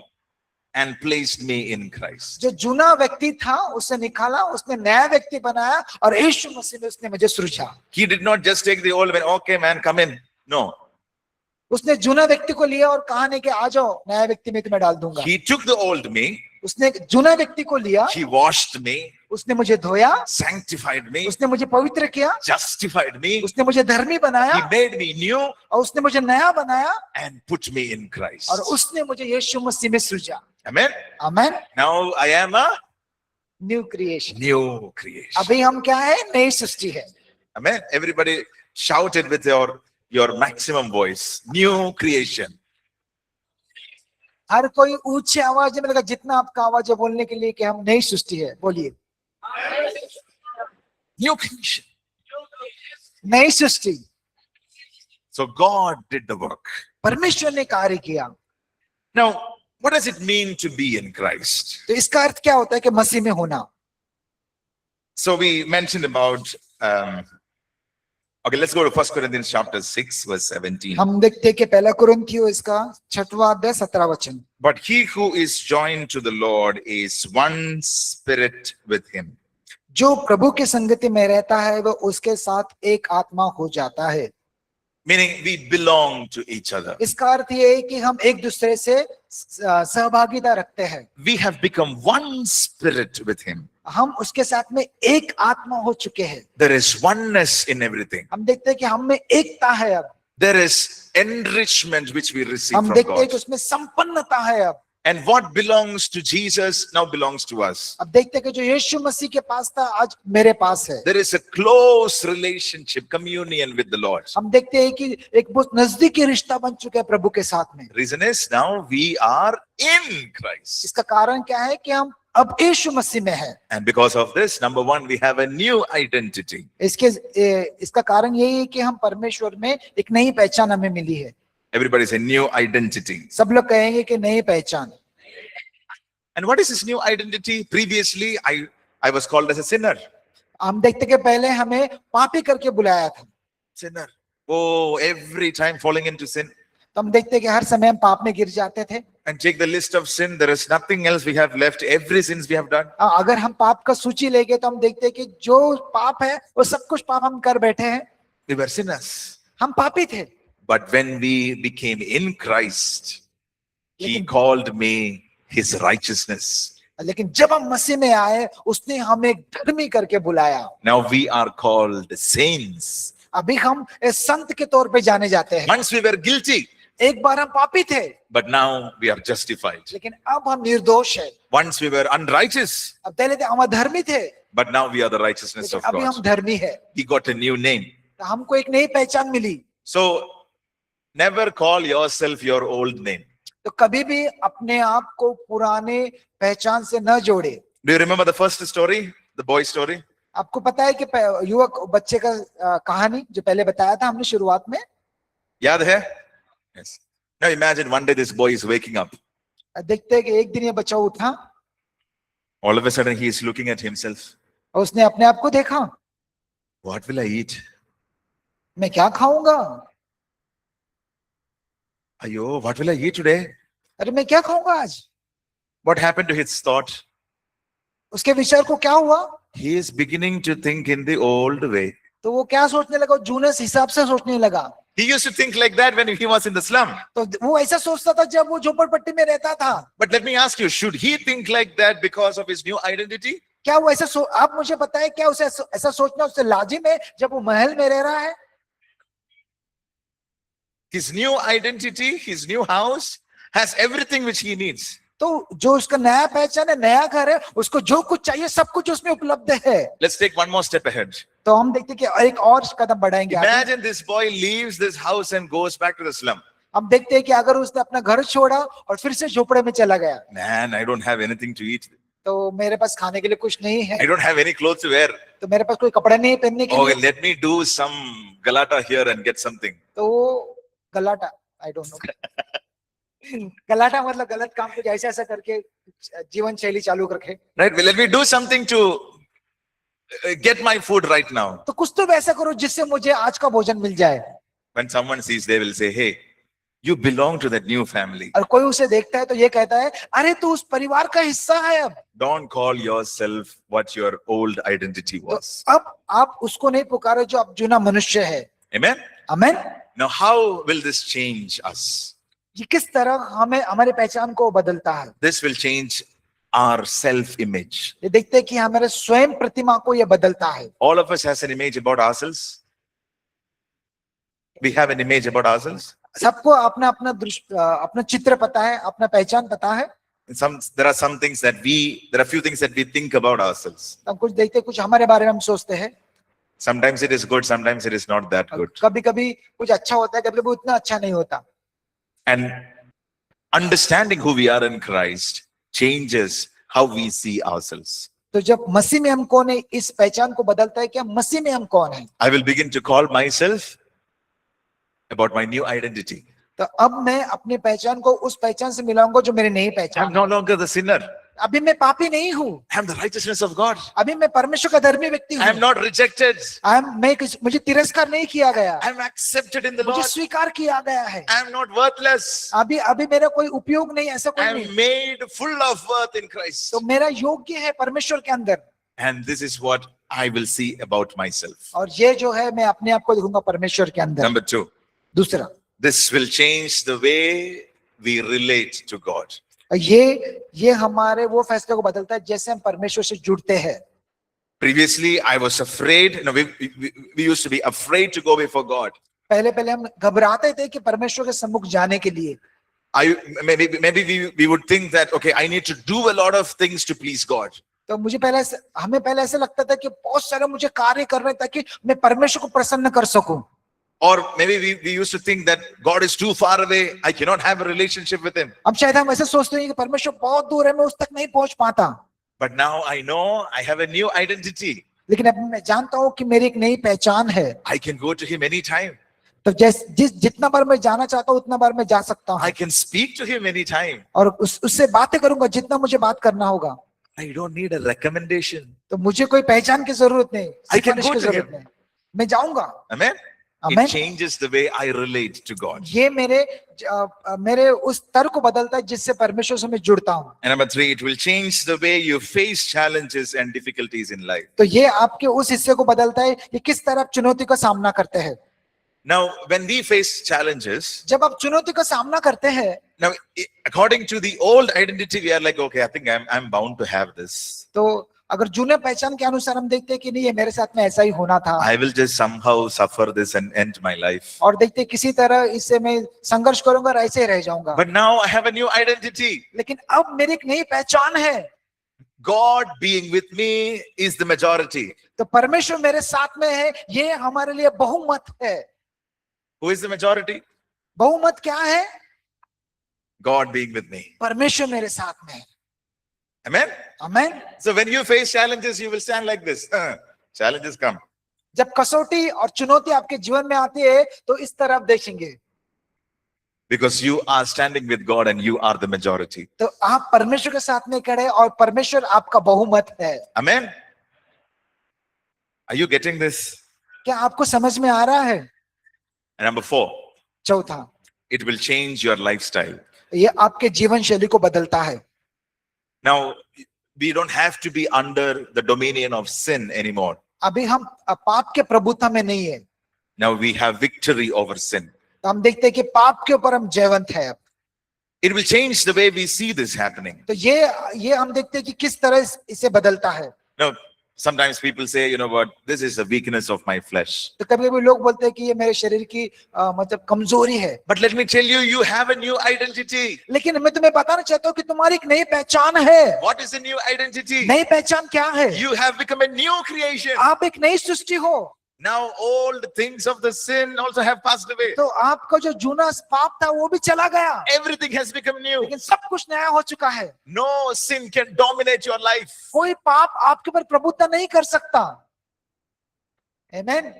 Speaker 1: and placed me in Christ.
Speaker 2: जो जूना व्यक्ति था उसे निकाला, उसने नया व्यक्ति बनाया और यीशु मसीह में उसने मुझे सृजा।
Speaker 1: He did not just take the old man, okay man, come in. No.
Speaker 2: उसने जूना व्यक्ति को लिया और कहा नहीं कि आ जाओ, नया व्यक्ति में तुम्हें डाल दूंगा।
Speaker 1: He took the old me,
Speaker 2: उसने जूना व्यक्ति को लिया,
Speaker 1: he washed me,
Speaker 2: उसने मुझे धोया,
Speaker 1: sanctified me,
Speaker 2: उसने मुझे पवित्र किया,
Speaker 1: justified me,
Speaker 2: उसने मुझे धर्मी बनाया
Speaker 1: he made me new
Speaker 2: और उसने मुझे नया बनाया
Speaker 1: and put me in Christ.
Speaker 2: और उसने मुझे यीशु मसीह में सृजा।
Speaker 1: Amen.
Speaker 2: आमीन।
Speaker 1: Now I am a
Speaker 2: new creation.
Speaker 1: new creation.
Speaker 2: अभी हम क्या है? नई सृष्टि है।
Speaker 1: Amen. Everybody shout it with your maximum voice. New creation.
Speaker 2: हर कोई ऊंचे आवाज में लगा, जितना आपका आवाज है बोलने के लिए कि हम नई सृष्टि है, बोलिए।
Speaker 1: New creation.
Speaker 2: नई सृष्टि।
Speaker 1: So God did the work.
Speaker 2: परमेश्वर ने कार्य किया।
Speaker 1: Now, what does it mean to be in Christ?
Speaker 2: तो इसका अर्थ क्या होता है कि मसीह में होना?
Speaker 1: So we mentioned about, okay, let's go to 1 Corinthians chapter 6, verse 17.
Speaker 2: हम देखते हैं कि पहला कुरिन्थियों इसका 6वां अध्याय 17 वचन।
Speaker 1: But he who is joined to the Lord is one spirit with him.
Speaker 2: जो प्रभु के संगति में रहता है वह उसके साथ एक आत्मा हो जाता है।
Speaker 1: Meaning we belong to each other.
Speaker 2: इसका अर्थ ये है कि हम एक दूसरे से सहभागिता रखते हैं।
Speaker 1: We have become one spirit with him.
Speaker 2: हम उसके साथ में एक आत्मा हो चुके हैं।
Speaker 1: There is oneness in everything.
Speaker 2: हम देखते हैं कि हम में एकता है अब।
Speaker 1: There is enrichment which we receive
Speaker 2: हम
Speaker 1: from
Speaker 2: देखते हैं
Speaker 1: God.
Speaker 2: कि उसमें संपन्नता है अब।
Speaker 1: And what belongs to Jesus now belongs to us.
Speaker 2: अब देखते हैं कि जो यीशु मसीह के पास था आज मेरे पास है।
Speaker 1: There is a close relationship, communion with the Lord.
Speaker 2: हम देखते हैं कि एक बहुत नजदीकी रिश्ता बन चुका है प्रभु के साथ में।
Speaker 1: Reason is now we are in Christ.
Speaker 2: इसका कारण क्या है कि हम अब यीशु मसीह में है।
Speaker 1: And because of this, number one, we have a new identity.
Speaker 2: इसका कारण यही है कि हम परमेश्वर में एक नई पहचान हमें मिली है।
Speaker 1: Everybody say new identity.
Speaker 2: सब लोग कहेंगे कि नई पहचान।
Speaker 1: And what is this new identity? Previously, I was called as a sinner.
Speaker 2: हम देखते कि पहले हमें पापी करके बुलाया था।
Speaker 1: Sinner. Oh, every time falling into sin.
Speaker 2: तो हम देखते हैं कि हर समय हम पाप में गिर जाते थे।
Speaker 1: And take the list of sin. There is nothing else we have left. Every sins we have done.
Speaker 2: अगर हम पाप का सूची लेंगे तो हम देखते हैं कि जो पाप है वो सब कुछ पाप हम कर बैठे हैं।
Speaker 1: We were sinners.
Speaker 2: हम पापी थे,
Speaker 1: But when we became in Christ, He
Speaker 2: लेकिन
Speaker 1: called me His righteousness.
Speaker 2: लेकिन जब हम मसीह में आए उसने हमें धर्मी करके बुलाया।
Speaker 1: Now we are called saints.
Speaker 2: अभी हम एक संत के तौर पे जाने जाते हैं।
Speaker 1: Once we were guilty,
Speaker 2: एक बार हम पापी थे,
Speaker 1: but now we are justified.
Speaker 2: लेकिन अब हम निर्दोष है।
Speaker 1: Once we were unrighteous,
Speaker 2: अब पहले हम अधर्मी थे,
Speaker 1: but now we are the righteousness
Speaker 2: लेकिन
Speaker 1: of
Speaker 2: अभी हम
Speaker 1: God.
Speaker 2: धर्मी है।
Speaker 1: We got a new name.
Speaker 2: तो हमको एक नई पहचान मिली।
Speaker 1: So never call yourself your old name.
Speaker 2: तो कभी भी अपने आप को पुराने पहचान से न जोड़े।
Speaker 1: Do you remember the first story, the boy story?
Speaker 2: आपको पता है कि युवक बच्चे का कहानी जो पहले बताया था हमने शुरुआत में।
Speaker 1: याद है? Yes. Now imagine one day this boy is waking up.
Speaker 2: देखते हैं कि एक दिन ये बच्चा उठा
Speaker 1: All of a sudden he is looking at himself.
Speaker 2: और उसने अपने आप को देखा,
Speaker 1: What will I eat?
Speaker 2: मैं क्या खाऊंगा?
Speaker 1: Ayo, what will I eat today?
Speaker 2: अरे मैं क्या खाऊंगा आज?
Speaker 1: What happened to his thought?
Speaker 2: उसके विचार को क्या हुआ?
Speaker 1: He is beginning to think in the old way.
Speaker 2: तो वो क्या सोचने लगा? जूने हिसाब से सोचने लगा।
Speaker 1: He used to think like that when he was in the slum.
Speaker 2: तो वो ऐसा सोचता था जब वो झोपड़पट्टी में रहता था।
Speaker 1: But let me ask you, should he think like that because of his new identity?
Speaker 2: क्या वो ऐसा आप मुझे बताएं, क्या उसे ऐसा सोचना उससे लाजिम है जब वो महल में रह रहा है?
Speaker 1: His new identity, his new house has everything which he needs.
Speaker 2: तो जो उसका नया पहचान है, नया घर है, उसको जो कुछ चाहिए सब कुछ उसमें उपलब्ध है।
Speaker 1: Let's take one more step ahead.
Speaker 2: तो हम देखते हैं कि एक और कदम बढ़ाएंगे आगे।
Speaker 1: Imagine this boy leaves this house and goes back to the slum.
Speaker 2: हम देखते हैं कि अगर उसने अपना घर छोड़ा और फिर से झोपड़े में चला गया,
Speaker 1: Man, I don't have anything to eat.
Speaker 2: तो मेरे पास खाने के लिए कुछ नहीं है,
Speaker 1: I don't have any clothes to wear.
Speaker 2: तो मेरे पास कोई कपड़े नहीं है पहनने के
Speaker 1: Okay,
Speaker 2: लिए।
Speaker 1: let me do some galata here and get something.
Speaker 2: तो वो गलाटा, आई डोंट नो, गलाटा मतलब गलत काम कुछ ऐसा ऐसा करके जीवन शैली चालू रखे।
Speaker 1: Right? Well, let me do something to get my food right now.
Speaker 2: तो कुछ तो वैसा करो जिससे मुझे आज का भोजन मिल जाए।
Speaker 1: When someone sees, they will say, hey, you belong to that new family.
Speaker 2: और कोई उसे देखता है तो ये कहता है, अरे तू उस परिवार का हिस्सा है। अब
Speaker 1: Don't call yourself what your old identity
Speaker 2: तो
Speaker 1: was.
Speaker 2: अब आप उसको नहीं पुकारो जो अब जुना मनुष्य है।
Speaker 1: Amen?
Speaker 2: आमीन।
Speaker 1: Now, how will this change us?
Speaker 2: ये किस तरह हमें हमारे पहचान को बदलता है?
Speaker 1: This will change our self-image.
Speaker 2: ये देखते हैं कि हमारे स्वयं प्रतिमा को ये बदलता है।
Speaker 1: All of us has an image about ourselves. We have an image about ourselves.
Speaker 2: सबको अपना अपना अपना चित्र पता है, अपना पहचान पता है।
Speaker 1: There are some things that there are few things that we think about ourselves.
Speaker 2: हम कुछ देखते, कुछ हमारे बारे में हम सोचते हैं।
Speaker 1: Sometimes it is good, sometimes it is not that good.
Speaker 2: कभी कभी कुछ अच्छा होता है, कभी कभी उतना अच्छा नहीं होता।
Speaker 1: And understanding who we are in Christ changes how we see ourselves.
Speaker 2: तो जब मसीह में हम कौन है, इस पहचान को बदलता है कि हम मसीह में हम कौन है।
Speaker 1: I will begin to call myself about my new identity.
Speaker 2: तो अब मैं अपनी पहचान को उस पहचान से मिलाऊंगा जो मेरी नई
Speaker 1: I'm
Speaker 2: पहचान।
Speaker 1: no longer the sinner.
Speaker 2: अभी मैं पापी नहीं हूँ,
Speaker 1: I'm the righteousness of God.
Speaker 2: अभी मैं परमेश्वर का धर्मी व्यक्ति
Speaker 1: I'm
Speaker 2: हूँ।
Speaker 1: not rejected.
Speaker 2: मुझे तिरस्कार नहीं किया गया,
Speaker 1: I'm accepted in the
Speaker 2: मुझे
Speaker 1: Lord.
Speaker 2: स्वीकार किया गया है।
Speaker 1: I'm not worthless.
Speaker 2: अभी मेरा कोई उपयोग नहीं, ऐसा कोई
Speaker 1: I'm
Speaker 2: नहीं।
Speaker 1: made full of worth in Christ.
Speaker 2: तो मेरा योग्य है परमेश्वर के अंदर।
Speaker 1: And this is what I will see about myself.
Speaker 2: और ये जो है मैं अपने आप को देखूंगा परमेश्वर के अंदर।
Speaker 1: Number 2,
Speaker 2: दूसरा,
Speaker 1: this will change the way we relate to God.
Speaker 2: ये हमारे वो फैसले को बदलता है जैसे हम परमेश्वर से जुड़ते हैं।
Speaker 1: Previously, I was afraid. We used to be afraid to go before God.
Speaker 2: पहले हम घबराते थे कि परमेश्वर के सम्मुख जाने के लिए।
Speaker 1: Maybe we would think that, okay, I need to do a lot of things to please God.
Speaker 2: तो हमें पहले ऐसे लगता था कि बहुत सारे मुझे कार्य करने ताकि मैं परमेश्वर को प्रसन्न कर सकूं।
Speaker 1: Or maybe we used to think that God is too far away. I cannot have a relationship with Him.
Speaker 2: अब शायद हम ऐसे सोचते हैं कि परमेश्वर बहुत दूर है, मैं उस तक नहीं पहुंच पाता।
Speaker 1: But now I know I have a new identity.
Speaker 2: लेकिन अब मैं जानता हूं कि मेरी एक नई पहचान है।
Speaker 1: I can go to Him anytime.
Speaker 2: तो जितना बार मैं जाना चाहता हूं उतना बार मैं जा सकता हूं।
Speaker 1: I can speak to Him anytime.
Speaker 2: और उससे बातें करूंगा जितना मुझे बात करना होगा।
Speaker 1: I don't need a recommendation.
Speaker 2: तो मुझे कोई पहचान की जरूरत नहीं,
Speaker 1: I can
Speaker 2: सिफारिश
Speaker 1: go
Speaker 2: की
Speaker 1: to
Speaker 2: जरूरत
Speaker 1: him.
Speaker 2: नहीं, मैं जाऊंगा।
Speaker 1: Amen.
Speaker 2: Amen.
Speaker 1: It changes the way I relate to God.
Speaker 2: ये मेरे उस तर्क को बदलता है जिससे परमेश्वर से मैं जुड़ता हूँ।
Speaker 1: And number three, it will change the way you face challenges and difficulties in life.
Speaker 2: तो ये आपके उस हिस्से को बदलता है कि किस तरह आप चुनौती का सामना करते हैं।
Speaker 1: Now, when we face challenges,
Speaker 2: जब आप चुनौती का सामना करते हैं,
Speaker 1: now according to the old identity, we are like, okay, I think I'm bound to have this.
Speaker 2: तो अगर जूने पहचान के अनुसार हम देखते हैं कि नहीं ये मेरे साथ में ऐसा ही होना था,
Speaker 1: I will just somehow suffer this and end my life.
Speaker 2: और देखते हैं किसी तरह इससे मैं संघर्ष करूंगा और ऐसे ही रह जाऊंगा।
Speaker 1: But now I have a new identity.
Speaker 2: लेकिन अब मेरी एक नई पहचान है।
Speaker 1: God being with me is the majority.
Speaker 2: तो परमेश्वर मेरे साथ में है, ये हमारे लिए बहुमत है।
Speaker 1: Who is the majority?
Speaker 2: बहुमत क्या है?
Speaker 1: God being with me.
Speaker 2: परमेश्वर मेरे साथ में है।
Speaker 1: Amen?
Speaker 2: आमीन।
Speaker 1: So when you face challenges, you will stand like this. Challenges come.
Speaker 2: जब कसौटी और चुनौती आपके जीवन में आती है तो इस तरह आप देखेंगे,
Speaker 1: Because you are standing with God and you are the majority.
Speaker 2: तो आप परमेश्वर के साथ में खड़े और परमेश्वर आपका बहुमत है।
Speaker 1: Amen? Are you getting this?
Speaker 2: क्या आपको समझ में आ रहा है?
Speaker 1: And number four,
Speaker 2: चौथा,
Speaker 1: it will change your lifestyle.
Speaker 2: ये आपके जीवन शैली को बदलता है।
Speaker 1: Now, we don't have to be under the dominion of sin anymore.
Speaker 2: अभी हम पाप के प्रभुता में नहीं है।
Speaker 1: Now we have victory over sin.
Speaker 2: तो हम देखते हैं कि पाप के ऊपर हम जयवंत है। अब
Speaker 1: It will change the way we see this happening.
Speaker 2: तो ये हम देखते हैं कि किस तरह इसे बदलता है।
Speaker 1: Now, sometimes people say, you know what, this is a weakness of my flesh.
Speaker 2: तो कभी-कभी लोग बोलते हैं कि ये मेरे शरीर की मतलब कमजोरी है।
Speaker 1: But let me tell you, you have a new identity.
Speaker 2: लेकिन मैं तुम्हें बताना चाहता हूँ कि तुम्हारी एक नई पहचान है।
Speaker 1: What is the new identity?
Speaker 2: नई पहचान क्या है?
Speaker 1: You have become a new creation.
Speaker 2: आप एक नई सृष्टि हो।
Speaker 1: Now old things of the sin also have passed away.
Speaker 2: तो आपका जो जूना पाप था वो भी चला गया,
Speaker 1: Everything has become new.
Speaker 2: लेकिन सब कुछ नया हो चुका है।
Speaker 1: No sin can dominate your life.
Speaker 2: कोई पाप आपके ऊपर प्रभुत्व नहीं कर सकता। आमीन।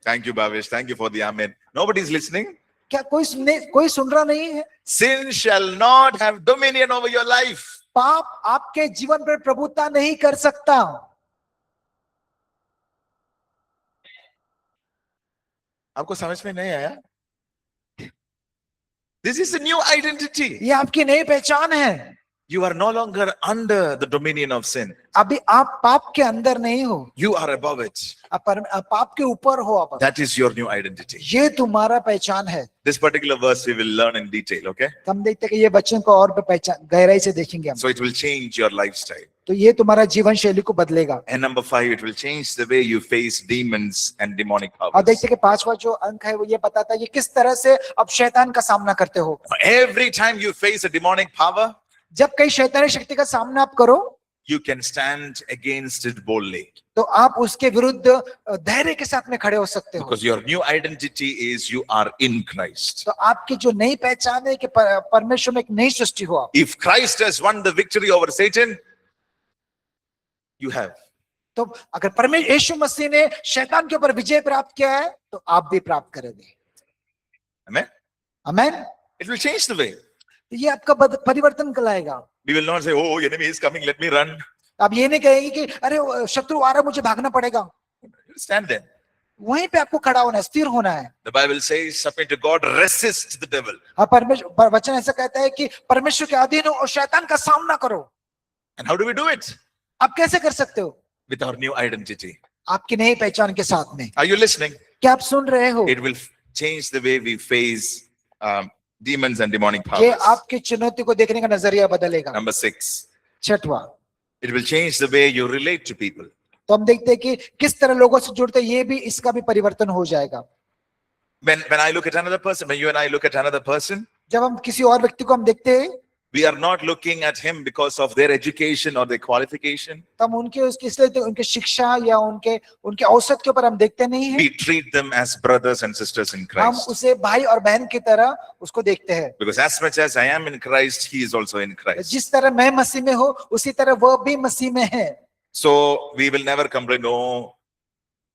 Speaker 1: Thank you, Bhavesh. Thank you for the amen. Nobody is listening.
Speaker 2: क्या कोई सुन रहा नहीं है?
Speaker 1: Sin shall not have dominion over your life.
Speaker 2: पाप आपके जीवन पर प्रभुत्व नहीं कर सकता।
Speaker 1: आपको समझ में नहीं आया? This is a new identity.
Speaker 2: ये आपकी नई पहचान है।
Speaker 1: You are no longer under the dominion of sin.
Speaker 2: अभी आप पाप के अंदर नहीं हो,
Speaker 1: You are above it.
Speaker 2: आप पाप के ऊपर हो। आप
Speaker 1: That is your new identity.
Speaker 2: ये तुम्हारा पहचान है।
Speaker 1: This particular verse we will learn in detail, okay?
Speaker 2: तो हम देखते हैं कि ये बच्चों को और पहचान गहराई से देखेंगे हम।
Speaker 1: So it will change your lifestyle.
Speaker 2: तो ये तुम्हारा जीवन शैली को बदलेगा।
Speaker 1: And number 5, it will change the way you face demons and demonic
Speaker 2: और
Speaker 1: powers.
Speaker 2: देखते हैं कि पांचवा जो अंक है वो ये बताता है कि किस तरह से अब शैतान का सामना करते हो।
Speaker 1: Every time you face a demonic power,
Speaker 2: जब कई शैतानी शक्ति का सामना आप करो,
Speaker 1: you can stand against it boldly.
Speaker 2: तो आप उसके विरुद्ध धैर्य के साथ में खड़े हो सकते हो।
Speaker 1: Because your new identity is you are in Christ.
Speaker 2: तो आपकी जो नई पहचान है कि परमेश्वर में एक नई सृष्टि हो आप।
Speaker 1: If Christ has won the victory over Satan, you have.
Speaker 2: तो अगर परमेश्वर यीशु मसीह ने शैतान के ऊपर विजय प्राप्त किया है तो आप भी प्राप्त करेंगे।
Speaker 1: Amen?
Speaker 2: आमीन।
Speaker 1: It will change the way.
Speaker 2: ये आपका परिवर्तन लाएगा।
Speaker 1: We will not say, oh, enemy is coming, let me run.
Speaker 2: आप ये नहीं कहेंगे कि अरे शत्रु आ रहा है मुझे भागना पड़ेगा।
Speaker 1: You stand there.
Speaker 2: वहीं पे आपको खड़ा होना है, स्थिर होना है।
Speaker 1: The Bible says, submit to God, resist the devil.
Speaker 2: हाँ, परमेश्वर वचन ऐसा कहता है कि परमेश्वर के अधीन हो और शैतान का सामना करो।
Speaker 1: And how do we do it?
Speaker 2: आप कैसे कर सकते हो?
Speaker 1: With our new identity.
Speaker 2: आपकी नई पहचान के साथ में।
Speaker 1: Are you listening?
Speaker 2: क्या आप सुन रहे हो?
Speaker 1: It will change the way we face demons and demonic
Speaker 2: ये
Speaker 1: powers.
Speaker 2: आपकी चुनौती को देखने का नजरिया बदलेगा।
Speaker 1: Number 6,
Speaker 2: छठवा,
Speaker 1: it will change the way you relate to people.
Speaker 2: तो हम देखते हैं कि किस तरह लोगों से जुड़ते हैं, ये भी इसका भी परिवर्तन हो जाएगा।
Speaker 1: When I look at another person, when you and I look at another person,
Speaker 2: जब हम किसी और व्यक्ति को हम देखते हैं,
Speaker 1: we are not looking at him because of their education or their qualification.
Speaker 2: तो हम उनके इसलिए तो उनके शिक्षा या उनके औसत के ऊपर हम देखते नहीं हैं।
Speaker 1: We treat them as brothers and sisters in
Speaker 2: हम
Speaker 1: Christ.
Speaker 2: उसे भाई और बहन की तरह उसको देखते हैं।
Speaker 1: Because as much as I am in Christ, he is also in Christ.
Speaker 2: जिस तरह मैं मसीह में हूँ उसी तरह वह भी मसीह में है।
Speaker 1: So we will never complain, no,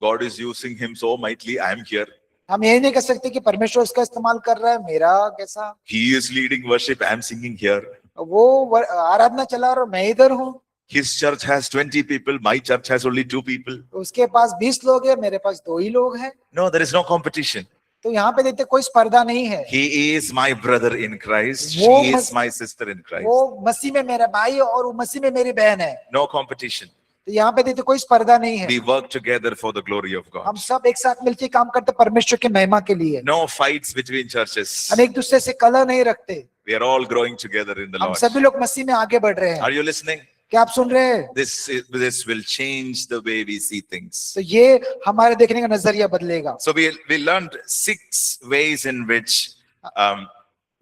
Speaker 1: God is using him so mightily, I am here.
Speaker 2: हम यही नहीं कह सकते कि परमेश्वर उसका इस्तेमाल कर रहा है, मेरा कैसा,
Speaker 1: He is leading worship, I am singing here.
Speaker 2: वो आराधना चला रहा मैं इधर हूँ।
Speaker 1: His church has 20 people, my church has only 2 people.
Speaker 2: उसके पास 20 लोग हैं, मेरे पास 2 ही लोग हैं।
Speaker 1: No, there is no competition.
Speaker 2: तो यहाँ पे देखते कोई स्पर्धा नहीं है।
Speaker 1: He is my brother in Christ.
Speaker 2: वो
Speaker 1: She is
Speaker 2: मस-
Speaker 1: my sister in Christ.
Speaker 2: वो मसीह में मेरा भाई है और वो मसीह में मेरी बहन है।
Speaker 1: No competition.
Speaker 2: तो यहाँ पे देखते कोई स्पर्धा नहीं है।
Speaker 1: We work together for the glory of
Speaker 2: हम
Speaker 1: God.
Speaker 2: सब एक साथ मिलकर काम करते परमेश्वर की महिमा के लिए।
Speaker 1: No fights between churches.
Speaker 2: हम एक दूसरे से कलह नहीं रखते।
Speaker 1: We are all growing together in the
Speaker 2: हम
Speaker 1: Lord.
Speaker 2: सभी लोग मसीह में आगे बढ़ रहे
Speaker 1: Are
Speaker 2: हैं।
Speaker 1: you listening?
Speaker 2: क्या आप सुन रहे हैं?
Speaker 1: This will change the way we see things.
Speaker 2: तो ये हमारे देखने का नजरिया बदलेगा।
Speaker 1: So we learned 6 ways in which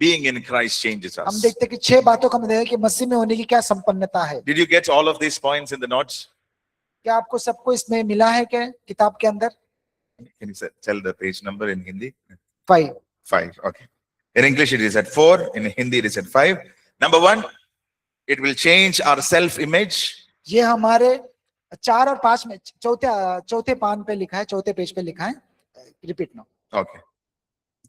Speaker 1: being in Christ changes
Speaker 2: हम
Speaker 1: us.
Speaker 2: देखते हैं कि 6 बातों का मतलब है कि मसीह में होने की क्या संपन्नता है।
Speaker 1: Did you get all of these points in the notes?
Speaker 2: क्या आपको सबको इसमें मिला है क्या किताब के अंदर?
Speaker 1: Can you tell the page number in Hindi?
Speaker 2: 5।
Speaker 1: 5. Okay. In English it is at 4. In Hindi it is at 5. Number 1, it will change our self-image.
Speaker 2: ये हमारे 4 और 5 में चौथे पान पे लिखा है, चौथे पेज पे लिखा है। Repeat no.
Speaker 1: Okay.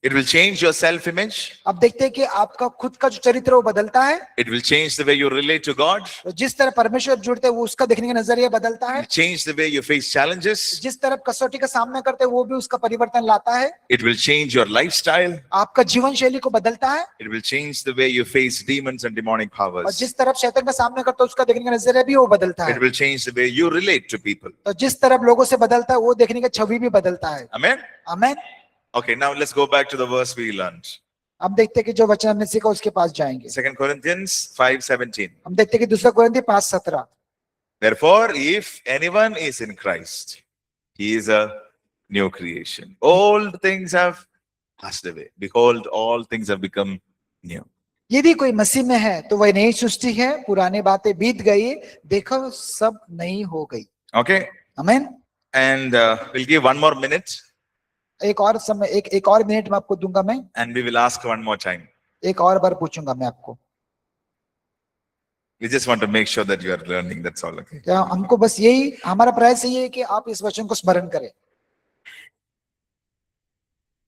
Speaker 1: It will change your self-image.
Speaker 2: अब देखते हैं कि आपका खुद का जो चरित्र वो बदलता है।
Speaker 1: It will change the way you relate to God.
Speaker 2: तो जिस तरह परमेश्वर जुड़ते हैं वो उसका देखने का नजरिया बदलता
Speaker 1: It
Speaker 2: है।
Speaker 1: will change the way you face challenges.
Speaker 2: जिस तरह कसौटी का सामना करते हैं वो भी उसका परिवर्तन लाता है।
Speaker 1: It will change your lifestyle.
Speaker 2: आपका जीवन शैली को बदलता है।
Speaker 1: It will change the way you face demons and demonic
Speaker 2: और
Speaker 1: powers.
Speaker 2: जिस तरफ शैतान का सामना करते हैं उसका देखने का नजरिया भी वो बदलता
Speaker 1: It
Speaker 2: है।
Speaker 1: will change the way you relate to people.
Speaker 2: तो जिस तरफ लोगों से बदलता है वो देखने का छवि भी बदलता है।
Speaker 1: Amen?
Speaker 2: आमीन।
Speaker 1: Okay, now let's go back to the verse we learned.
Speaker 2: हम देखते हैं कि जो वचन हमने सीखा उसके पास जाएंगे।
Speaker 1: 2 Corinthians 5:17.
Speaker 2: हम देखते हैं कि 2 कोरिन्थी 5:17।
Speaker 1: Therefore, if anyone is in Christ, he is a new creation. Old things have passed away. Behold, all things have become new.
Speaker 2: यदि कोई मसीह में है तो वह नई सृष्टि है, पुरानी बातें बीत गई, देखो सब नई हो गई।
Speaker 1: Okay?
Speaker 2: आमीन।
Speaker 1: And we'll give one more minute
Speaker 2: एक और समय एक और मिनट में आपको दूंगा मैं।
Speaker 1: and we will ask one more time.
Speaker 2: एक और बार पूछूंगा मैं आपको।
Speaker 1: We just want to make sure that you are learning. That's all. Okay?
Speaker 2: क्या हमको बस यही हमारा प्रयास यही है कि आप इस वचन को स्मरण करें।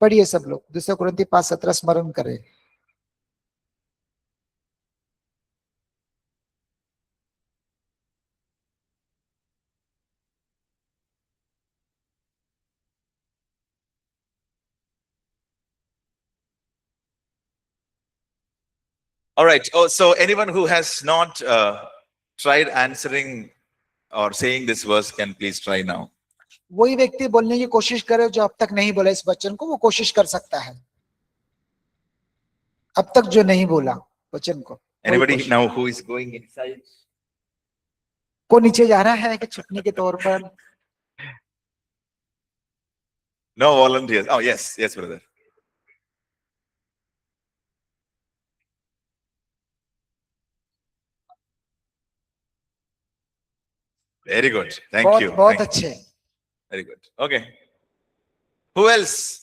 Speaker 2: पढ़िए सब लोग 2 कोरिन्थी 5:17 स्मरण करें।
Speaker 1: All right. Oh, so anyone who has not tried answering or saying this verse can please try now.
Speaker 2: वही व्यक्ति बोलने की कोशिश करे जो अब तक नहीं बोला इस वचन को, वो कोशिश कर सकता है। अब तक जो नहीं बोला वचन को।
Speaker 1: Anybody now who is going inside?
Speaker 2: को नीचे जा रहा है कि छुपने के तौर पर?
Speaker 1: No volunteers. Oh, yes. Yes, brother. Very good. Thank
Speaker 2: बहुत
Speaker 1: you.
Speaker 2: बहुत
Speaker 1: Thank you.
Speaker 2: अच्छे।
Speaker 1: Very good. Okay. Who else?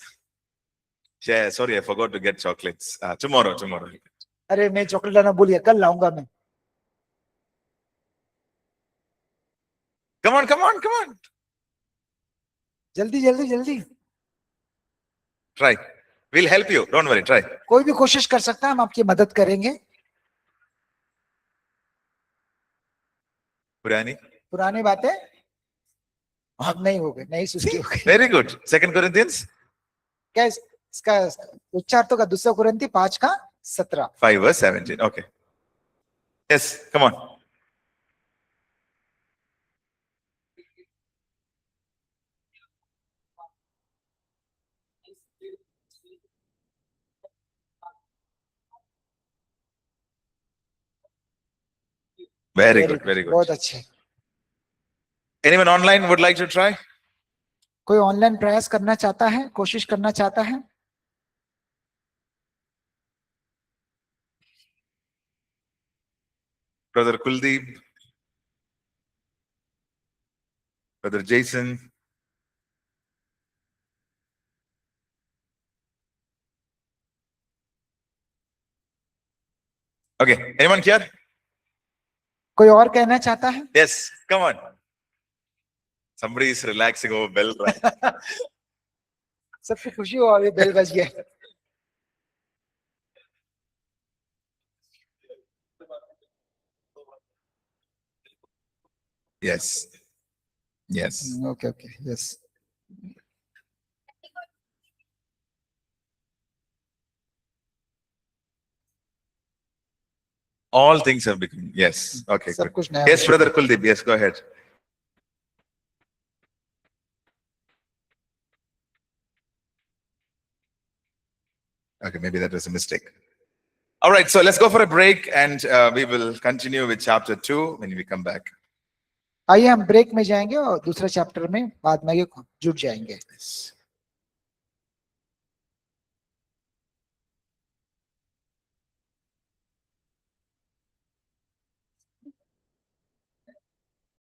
Speaker 1: Yeah, sorry, I forgot to get chocolates. Tomorrow.
Speaker 2: अरे मैं चॉकलेट लाना भूल गया, कल लाऊंगा मैं।
Speaker 1: Come on.
Speaker 2: जल्दी जल्दी जल्दी।
Speaker 1: Try. We'll help you. Don't worry. Try.
Speaker 2: कोई भी कोशिश कर सकता है, हम आपकी मदद करेंगे। पुरानी बातें अब नहीं हो गई, नई सृष्टि हो गई।
Speaker 1: Very good. 2 Corinthians
Speaker 2: क्या इसका उच्चार तो का 2 कोरिन्थी 5:17।
Speaker 1: 5:17. Okay. Yes, come on. Very good.
Speaker 2: बहुत अच्छे।
Speaker 1: Anyone online would like to try?
Speaker 2: कोई ऑनलाइन प्रयास करना चाहता है, कोशिश करना चाहता है?
Speaker 1: Brother Kuldeep, Brother Jason. Okay, anyone here?
Speaker 2: कोई और कहना चाहता है?
Speaker 1: Yes, come on. Somebody is relaxing over bell. Right?
Speaker 2: सबको खुशी हो, अभी बेल बज गया।
Speaker 1: Yes.
Speaker 2: Okay, yes.
Speaker 1: All things have become, yes. Okay,
Speaker 2: सब
Speaker 1: good.
Speaker 2: कुछ नया
Speaker 1: Yes,
Speaker 2: हो
Speaker 1: brother Kuldeep, yes, go ahead. Okay, maybe that was a mistake. All right, so let's go for a break and we will continue with chapter 2 when we come back.
Speaker 2: आइए हम break में जाएंगे और दूसरे chapter में बाद में ये जुड़ जाएंगे.
Speaker 1: Yes.